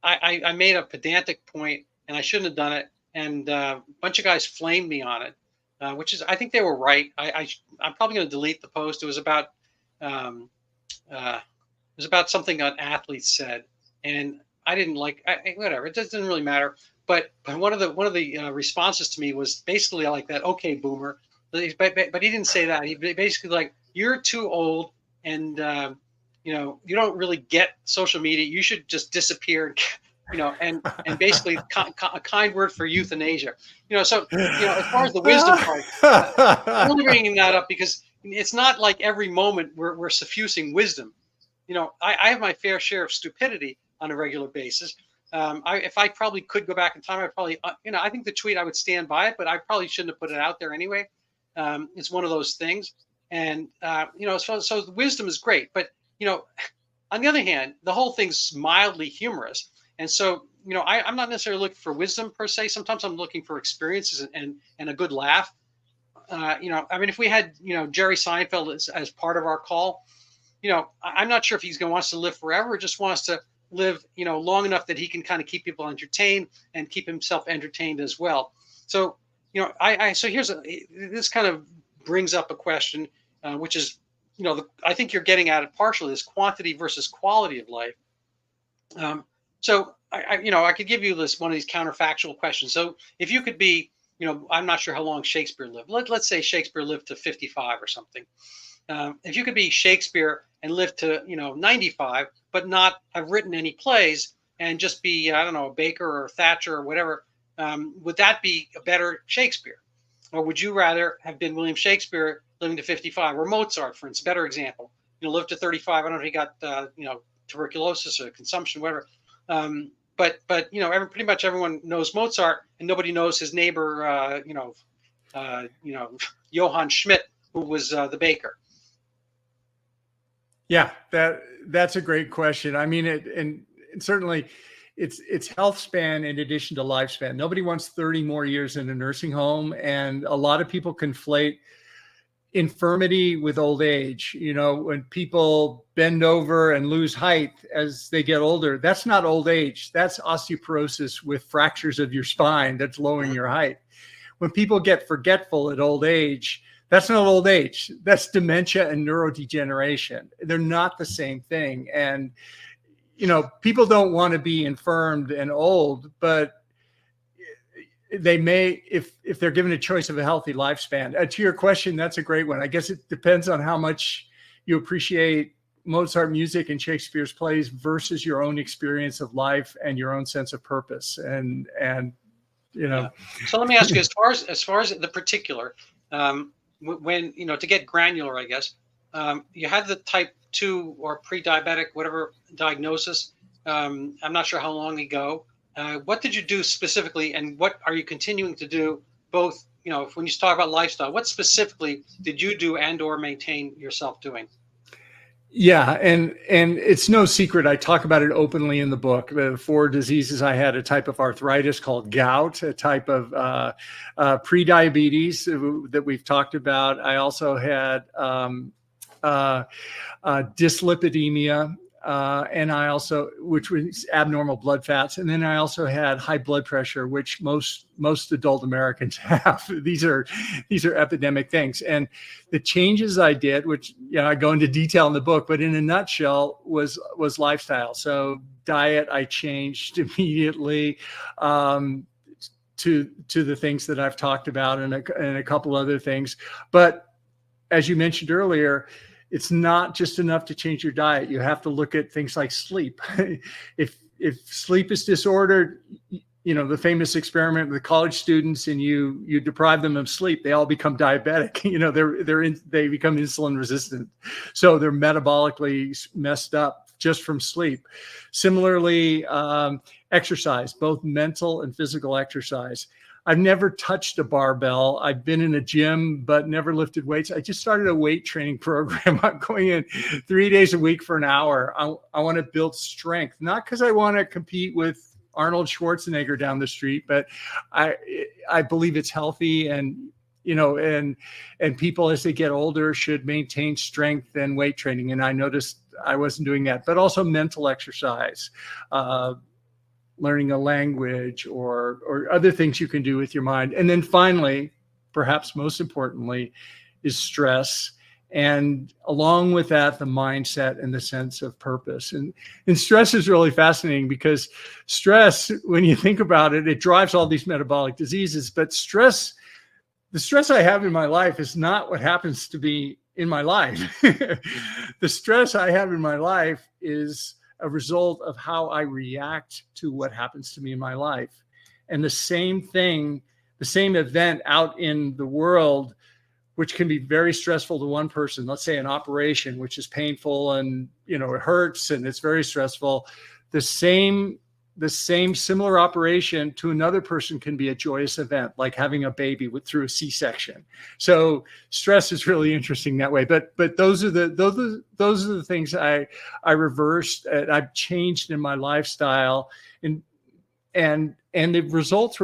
Speaker 3: I made a pedantic point, and I shouldn't have done it. And a bunch of guys flamed me on it, which is, I think they were right. I'm probably going to delete the post. It was about something an athlete said, and I didn't like. Whatever, it doesn't really matter. But one of the responses to me was basically like that. Okay, boomer. But he didn't say that. He basically like, you're too old, and you don't really get social media. You should just disappear, and basically a kind word for euthanasia. So as far as the wisdom part, I'm only bringing that up because it's not like every moment we're suffusing wisdom. I have my fair share of stupidity on a regular basis. If I probably could go back in time, I probably, I think the tweet, I would stand by it, but I probably shouldn't have put it out there anyway. It's one of those things. And, so the wisdom is great, but, on the other hand, the whole thing's mildly humorous. And so, I'm not necessarily looking for wisdom per se. Sometimes I'm looking for experiences and a good laugh. If we had, Jerry Seinfeld as part of our call, I'm not sure if he's going to want us to live forever or just wants to live, long enough that he can kind of keep people entertained and keep himself entertained as well. So, so this kind of brings up a question, which is, I think you're getting at it partially, this quantity versus quality of life. So I could give you one of these counterfactual questions. So if you could be, I'm not sure how long Shakespeare lived. Let's say Shakespeare lived to 55 or something. If you could be Shakespeare and live to 95, but not have written any plays and just be, I don't know, a Baker or Thatcher or whatever, would that be a better Shakespeare? Or would you rather have been William Shakespeare living to 55, or Mozart, for instance, better example, lived to 35. I don't know if he got, tuberculosis or consumption, whatever. But pretty much everyone knows Mozart, and nobody knows his neighbor, Johann Schmidt, who was the baker.
Speaker 2: Yeah, that's a great question. I mean, and certainly it's health span in addition to lifespan. Nobody wants 30 more years in a nursing home, and a lot of people conflate infirmity with old age. When people bend over and lose height as they get older, that's not old age. That's osteoporosis with fractures of your spine that's lowering your height. When people get forgetful at old age, that's not old age. That's dementia and neurodegeneration. They're not the same thing. And, people don't want to be infirmed and old, but they may, if they're given a choice of a healthy lifespan. To your question, that's a great one. I guess it depends on how much you appreciate Mozart music and Shakespeare's plays versus your own experience of life and your own sense of purpose. And
Speaker 3: Yeah. So let me ask you, as far as the particular, when to get granular, I guess, you had the type 2 or pre-diabetic, whatever diagnosis. I'm not sure how long ago. What did you do specifically, and what are you continuing to do? Both, when you talk about lifestyle, what specifically did you do and/or maintain yourself doing?
Speaker 2: Yeah, and it's no secret. I talk about it openly in the book. The 4 diseases I had: a type of arthritis called gout, a type of prediabetes that we've talked about. I also had dyslipidemia, and I also, which was abnormal blood fats, and then I also had high blood pressure, which most adult Americans have. These are epidemic things, and the changes I did, which I go into detail in the book, but in a nutshell, was lifestyle. So diet, I changed immediately to the things that I've talked about, and a couple other things. But as you mentioned earlier, it's not just enough to change your diet. You have to look at things like sleep. If sleep is disordered, the famous experiment with college students, and you deprive them of sleep, they all become diabetic. They become insulin resistant. So they're metabolically messed up just from sleep. Similarly, exercise, both mental and physical exercise. I've never touched a barbell. I've been in a gym, but never lifted weights. I just started a weight training program. I'm going in 3 days a week for an hour. I want to build strength, not because I want to compete with Arnold Schwarzenegger down the street, but I believe it's healthy, and people as they get older should maintain strength and weight training. And I noticed I wasn't doing that, but also mental exercise, learning a language or other things you can do with your mind. And then finally, perhaps most importantly, is stress. And along with that, the mindset and the sense of purpose. And stress is really fascinating, because stress, when you think about it, it drives all these metabolic diseases. But the stress I have in my life is not what happens to be in my life. The stress I have in my life is a result of how I react to what happens to me in my life. And the same thing, the same event out in the world, which can be very stressful to one person, let's say an operation, which is painful and, it hurts and it's very stressful. The same similar operation to another person can be a joyous event, like having a baby through a C-section. So stress is really interesting that way. But those are the things I reversed. I've changed in my lifestyle, and the results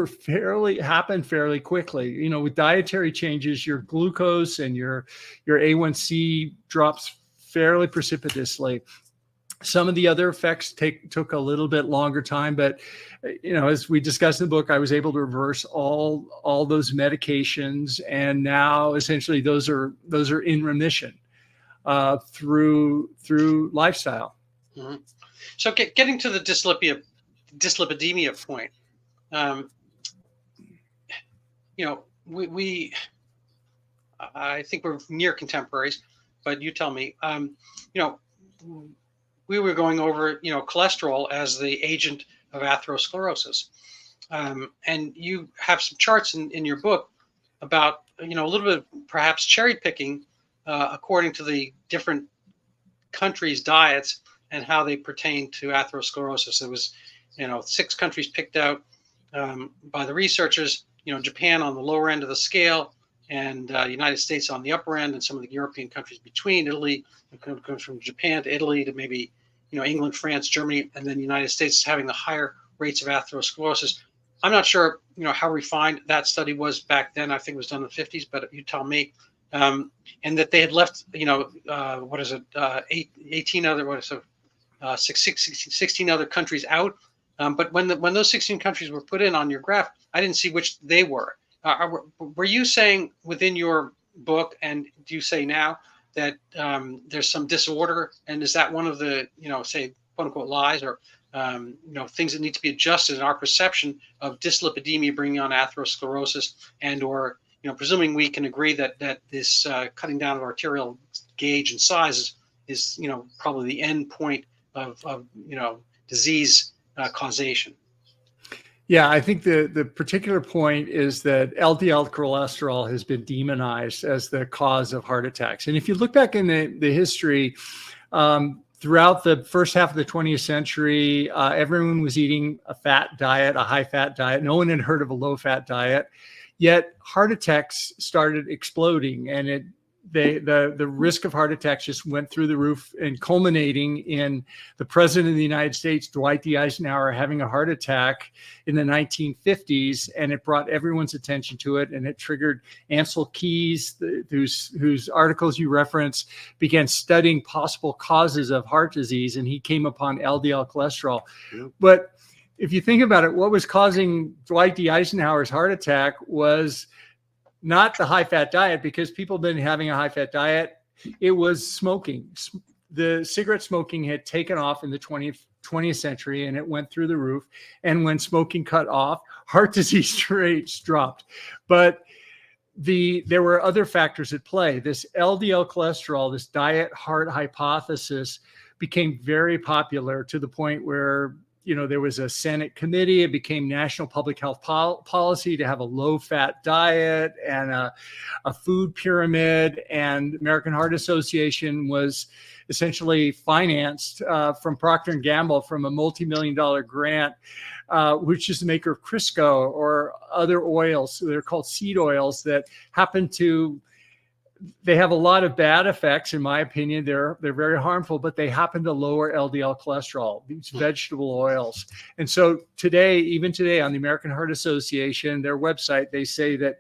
Speaker 2: happened fairly quickly. with dietary changes, your glucose and your A1C drops fairly precipitously. Some of the other effects took a little bit longer time, but as we discussed in the book, I was able to reverse all those medications, and now essentially those are in remission through lifestyle.
Speaker 3: Mm-hmm. So getting to the dyslipidemia point, we I think we're near contemporaries, but you tell me, we were going over, cholesterol as the agent of atherosclerosis. And you have some charts in your book about, a little bit perhaps cherry picking according to the different countries' diets and how they pertain to atherosclerosis. It was, 6 countries picked out by the researchers, Japan on the lower end of the scale, and United States on the upper end, and some of the European countries between. Italy, it comes from Japan to Italy to maybe England, France, Germany, and then the United States having the higher rates of atherosclerosis. I'm not sure, how refined that study was back then. I think it was done in the 50s, but you tell me. And that they had left, 18 other, 16 other countries out. But when those 16 countries were put in on your graph, I didn't see which they were. Were you saying within your book, and do you say now that there's some disorder, and is that one of the, say, quote unquote lies, or things that need to be adjusted in our perception of dyslipidemia bringing on atherosclerosis, and or presuming we can agree that this cutting down of arterial gauge and size is probably the end point of disease causation.
Speaker 2: Yeah, I think the particular point is that LDL cholesterol has been demonized as the cause of heart attacks. And if you look back in the history, throughout the first half of the 20th century, everyone was eating a fat diet, a high-fat diet. No one had heard of a low-fat diet. Yet heart attacks started exploding, and the risk of heart attacks just went through the roof, and culminating in the president of the United States, Dwight D. Eisenhower, having a heart attack in the 1950s, and it brought everyone's attention to it, and it triggered Ansel Keys, whose articles you reference, began studying possible causes of heart disease, and he came upon LDL cholesterol. Yep. But if you think about it, what was causing Dwight D. Eisenhower's heart attack was not the high-fat diet, because people have been having a high-fat diet. It was smoking. The cigarette smoking had taken off in the 20th century, and it went through the roof. And when smoking cut off, heart disease rates dropped. But there were other factors at play. This LDL cholesterol, this diet heart hypothesis, became very popular to the point where there was a Senate committee. It became national public health policy to have a low-fat diet and a food pyramid. And American Heart Association was essentially financed from Procter & Gamble from a multi-million-dollar grant, which is the maker of Crisco or other oils. They're called seed oils that they have a lot of bad effects, in my opinion. They're very harmful, but they happen to lower LDL cholesterol, these vegetable oils. And so even today on the American Heart Association, their website, they say that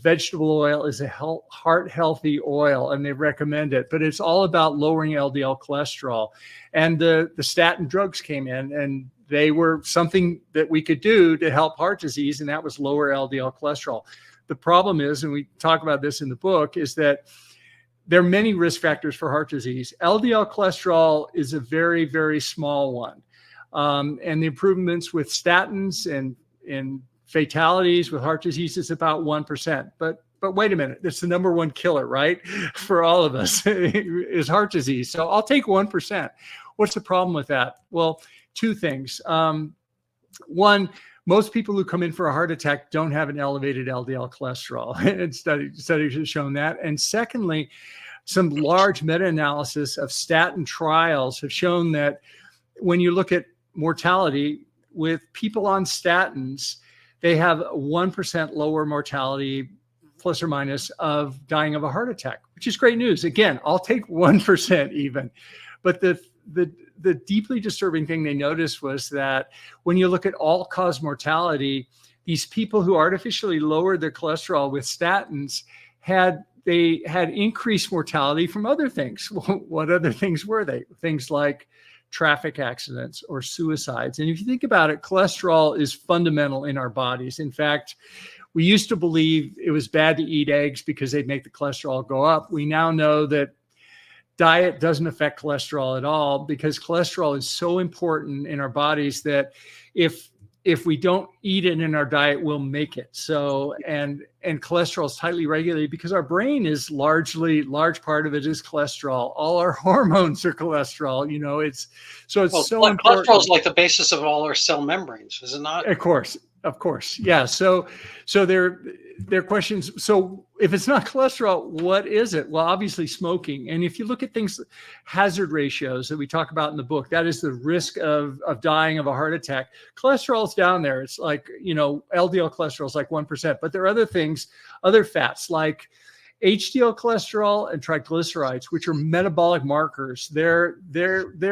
Speaker 2: vegetable oil is a heart healthy oil, and they recommend it, but it's all about lowering LDL cholesterol. And the statin drugs came in, and they were something that we could do to help heart disease, and that was lower LDL cholesterol. The problem is, and we talk about this in the book, is that there are many risk factors for heart disease. LDL cholesterol is a very, very small one. And the improvements with statins and fatalities with heart disease is about 1%. But wait a minute, it's the number one killer, right? For all of us is heart disease. So I'll take 1%. What's the problem with that? Well, two things. One, most people who come in for a heart attack don't have an elevated LDL cholesterol, and studies have shown that. And secondly, some large meta-analysis of statin trials have shown that when you look at mortality with people on statins, they have 1% lower mortality, plus or minus, of dying of a heart attack, which is great news. Again, I'll take 1% even. But the deeply disturbing thing they noticed was that when you look at all-cause mortality, these people who artificially lowered their cholesterol with statins had increased mortality from other things. What other things were they? Things like traffic accidents or suicides. And if you think about it, cholesterol is fundamental in our bodies. In fact, we used to believe it was bad to eat eggs because they'd make the cholesterol go up. We now know that diet doesn't affect cholesterol at all, because cholesterol is so important in our bodies that if we don't eat it in our diet, we'll make it. So, and cholesterol is tightly regulated because our brain is large part of it is cholesterol. All our hormones are cholesterol, it's so important.
Speaker 3: Cholesterol is like the basis of all our cell membranes, is it not?
Speaker 2: Of course. Yeah. So there are questions. So if it's not cholesterol, what is it? Well, obviously smoking. And if you look at things, hazard ratios that we talk about in the book, that is the risk of dying of a heart attack. Cholesterol's down there. It's like, LDL cholesterol is like 1%, but there are other things, other fats like HDL cholesterol and triglycerides, which are metabolic markers. They're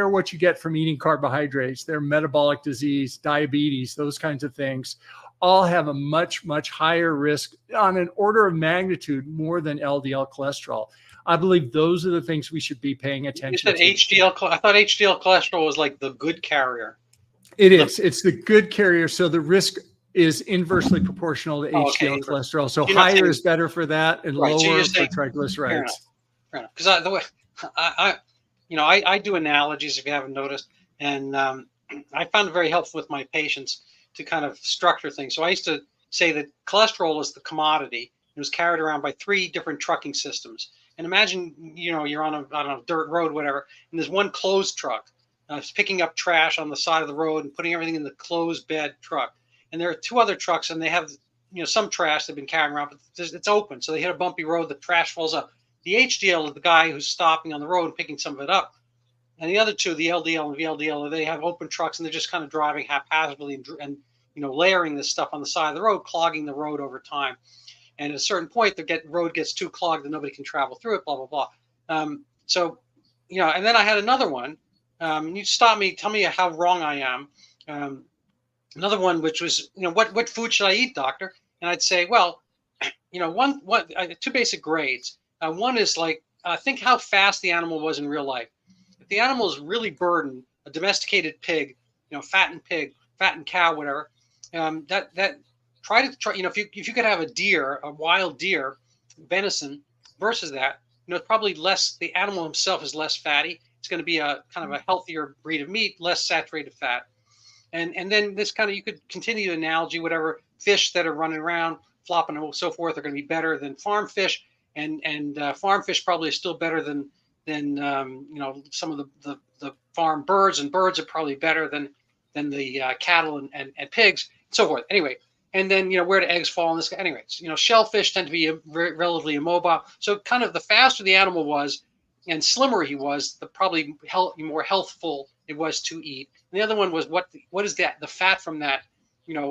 Speaker 2: what you get from eating carbohydrates. They're metabolic disease, diabetes, those kinds of things, all have a much, much higher risk on an order of magnitude more than LDL cholesterol. I believe those are the things we should be paying attention to.
Speaker 3: You said HDL. I thought HDL cholesterol was like the good carrier.
Speaker 2: It is. It's the good carrier. So the risk is inversely proportional to HDL
Speaker 3: Okay.
Speaker 2: cholesterol. So
Speaker 3: You're not
Speaker 2: higher
Speaker 3: saying-
Speaker 2: is better for that, and
Speaker 3: Right, so
Speaker 2: lower
Speaker 3: you're
Speaker 2: for
Speaker 3: saying-
Speaker 2: triglycerides.
Speaker 3: Because the way I do analogies, if you haven't noticed, and I found it very helpful with my patients to kind of structure things. So I used to say that cholesterol is the commodity. It was carried around by 3 different trucking systems. And imagine, you're on a dirt road, whatever, and there's one closed truck. It's picking up trash on the side of the road and putting everything in the closed bed truck. And there are 2 other trucks, and they have, some trash they've been carrying around, but it's open. So they hit a bumpy road, the trash falls up. The HDL is the guy who's stopping on the road and picking some of it up. And the other 2, the LDL and VLDL, they have open trucks, and they're just kind of driving haphazardly and layering this stuff on the side of the road, clogging the road over time. And at a certain point, the road gets too clogged and nobody can travel through it, blah, blah, blah. And then I had another one. You stop me, tell me how wrong I am. Another one, which was, what food should I eat, doctor? And I'd say, well, 2 basic grades. One is like, think how fast the animal was in real life. If the animal is really burdened, a domesticated pig, fattened cow, whatever, try if you could have a wild deer, venison versus that, it's probably less, the animal himself is less fatty. It's going to be a kind of a healthier breed of meat, less saturated fat. And then this kind of, you could continue the analogy, whatever fish that are running around, flopping and so forth are going to be better than farm fish. And farm fish probably is still better than some of the farm birds, and birds are probably better than the cattle and pigs, and so forth. Anyway, and then where do eggs fall in this? Anyways, shellfish tend to be relatively immobile. So kind of the faster the animal was, and slimmer he was, the probably more healthful it was to eat. And the other one was what is the fat from that,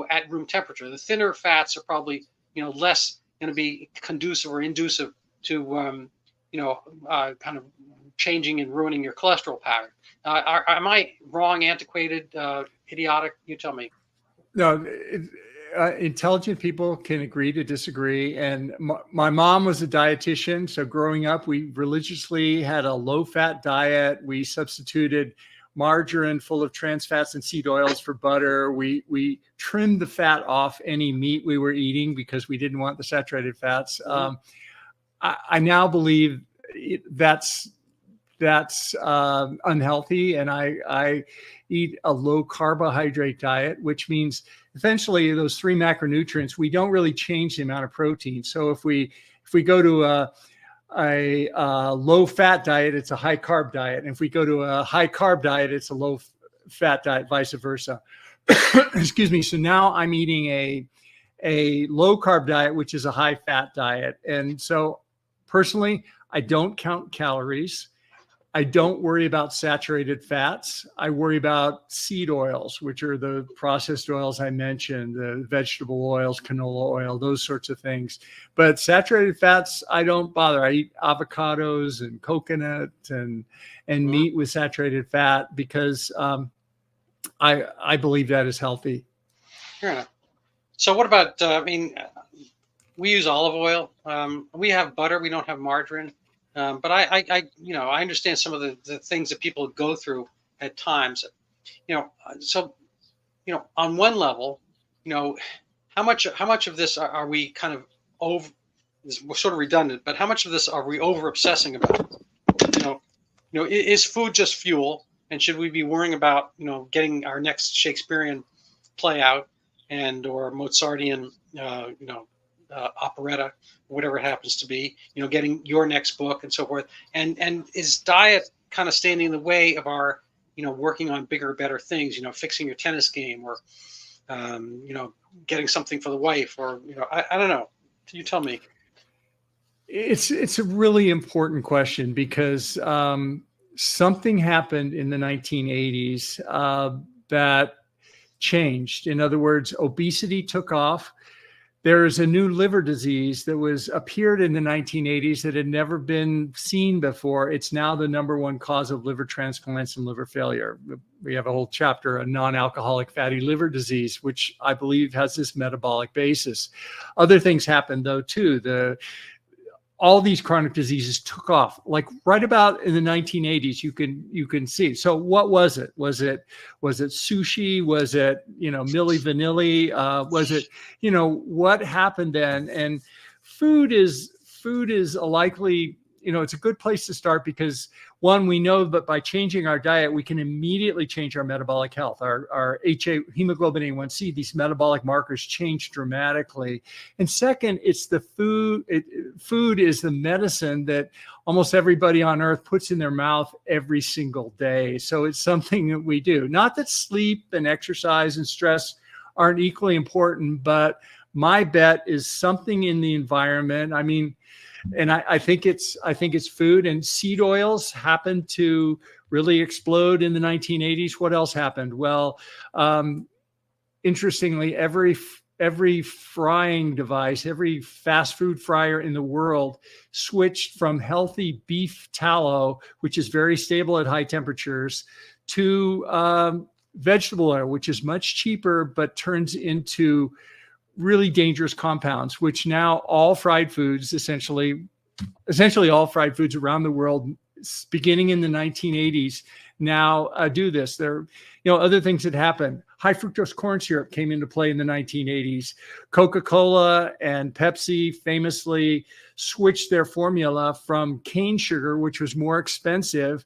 Speaker 3: at room temperature. The thinner fats are probably less going to be conducive or inducive to kind of changing and ruining your cholesterol pattern. Am I wrong, antiquated, idiotic? You tell me.
Speaker 2: No, intelligent people can agree to disagree. And my mom was a dietitian. So growing up, we religiously had a low-fat diet. We substituted margarine full of trans fats and seed oils for butter. We trimmed the fat off any meat we were eating because we didn't want the saturated fats. I now believe that's unhealthy, and I eat a low carbohydrate diet, which means essentially those 3 macronutrients, we don't really change the amount of protein. So if we go to a low fat diet, it's a high carb diet, and if we go to a high carb diet, it's a low fat diet, vice versa. Excuse me. So now I'm eating a low carb diet, which is a high fat diet, and so personally, I don't count calories. I don't worry about saturated fats. I worry about seed oils, which are the processed oils I mentioned, the vegetable oils, canola oil, those sorts of things. But saturated fats, I don't bother. I eat avocados and coconut and meat with saturated fat because I believe that is healthy.
Speaker 3: Fair enough. So what about, we use olive oil. We have butter. We don't have margarine. But I understand some of the things that people go through at times, so, on one level, how much of this are we kind of over, is sort of redundant, but how much of this are we over obsessing about? Is food just fuel, and should we be worrying about, getting our next Shakespearean play out or Mozartian, operetta, whatever it happens to be, getting your next book and so forth. And is diet kind of standing in the way of our, working on bigger, better things, fixing your tennis game or, getting something for the wife or, I don't know. You tell me.
Speaker 2: It's a really important question because something happened in the 1980s that changed. In other words, obesity took off. there's a new liver disease that was appeared in the 1980s that had never been seen before. It's now the #1 cause of liver transplants and liver failure. We have a whole chapter on non-alcoholic fatty liver disease, which I believe has this metabolic basis. Other things happened though too. All these chronic diseases took off like right about in the 1980s. You can see. So what was it? Was it sushi? Was it, Milli Vanilli? Was it, what happened then? And food is a likely, it's a good place to start because one, we know that by changing our diet, we can immediately change our metabolic health. Our hemoglobin A1C, these metabolic markers change dramatically. And second, it's the food. Food is the medicine that almost everybody on earth puts in their mouth every single day. So it's something that we do. Not that sleep and exercise and stress aren't equally important, but my bet is something in the environment. I mean, and I think it's food. And seed oils happened to really explode in the 1980s. What else happened? Well, interestingly, every frying device, every fast food fryer in the world switched from healthy beef tallow, which is very stable at high temperatures, to vegetable oil, which is much cheaper but turns into really dangerous compounds, which now all fried foods, essentially all fried foods around the world, beginning in the 1980s, now do this. There, other things that happened. High fructose corn syrup came into play in the 1980s. Coca-Cola and Pepsi famously switched their formula from cane sugar, which was more expensive,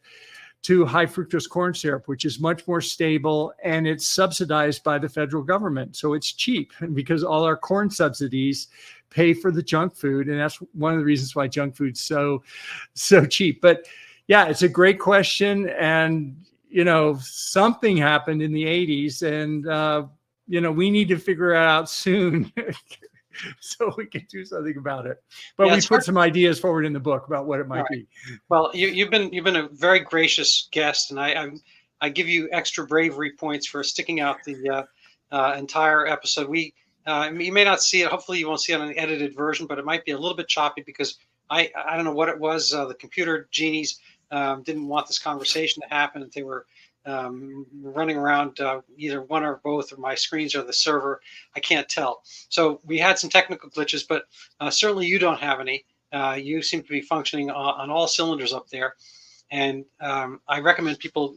Speaker 2: to high fructose corn syrup, which is much more stable, and it's subsidized by the federal government. So it's cheap because all our corn subsidies pay for the junk food. And that's one of the reasons why junk food's so cheap. But yeah, it's a great question. And, something happened in the 80s and, we need to figure it out soon so we can do something about it. But we put some ideas forward in the book about what it might be.
Speaker 3: Well, you've been a very gracious guest, and I give you extra bravery points for sticking out the entire episode. You may not see it. Hopefully, you won't see it on an edited version, but it might be a little bit choppy because I don't know what it was. The computer genies didn't want this conversation to happen. They were running around either one or both of my screens or the server. I can't tell. So we had some technical glitches, but certainly you don't have any. You seem to be functioning on all cylinders up there. And I recommend people,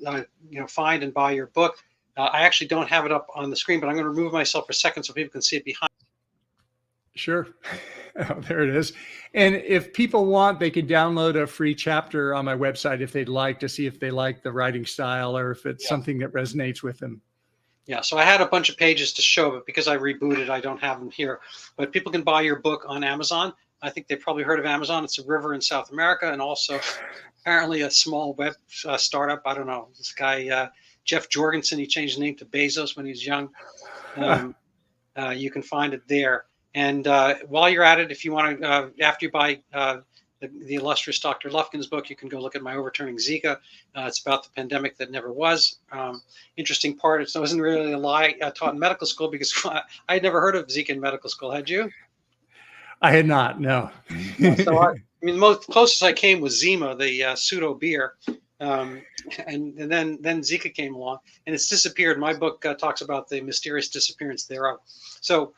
Speaker 3: find and buy your book. I actually don't have it up on the screen, but I'm going to remove myself for a second so people can see it behind.
Speaker 2: Sure. Oh, there it is. And if people want, they can download a free chapter on my website if they'd like, to see if they like the writing style or if it's something that resonates with them. Yeah.
Speaker 3: So I had a bunch of pages to show, but because I rebooted, I don't have them here. But people can buy your book on Amazon. I think they've probably heard of Amazon. It's a river in South America, and also apparently a small web startup. I don't know. This guy, Jeff Jorgensen, he changed his name to Bezos when he was young. You can find it there. And while you're at it, if you want to, after you buy the illustrious Dr. Lufkin's book, you can go look at my Overturning Zika. It's about the pandemic that never was. Interesting part, it wasn't really a lie taught in medical school because I had never heard of Zika in medical school. Had you?
Speaker 2: I had not, no.
Speaker 3: So the most closest I came was Zima, the pseudo beer. And then Zika came along, and it's disappeared. My book talks about the mysterious disappearance thereof. So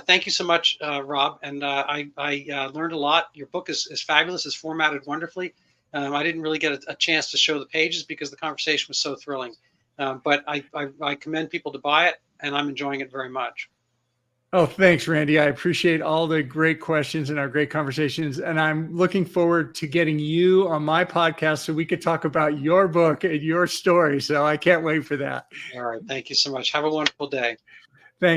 Speaker 3: thank you so much, Rob. And I learned a lot. Your book is fabulous. It's formatted wonderfully. I didn't really get a chance to show the pages because the conversation was so thrilling. But I commend people to buy it, and I'm enjoying it very much.
Speaker 2: Oh, thanks, Randy. I appreciate all the great questions and our great conversations. And I'm looking forward to getting you on my podcast so we could talk about your book and your story. So I can't wait for that.
Speaker 3: All right. Thank you so much. Have a wonderful day.
Speaker 2: Thanks.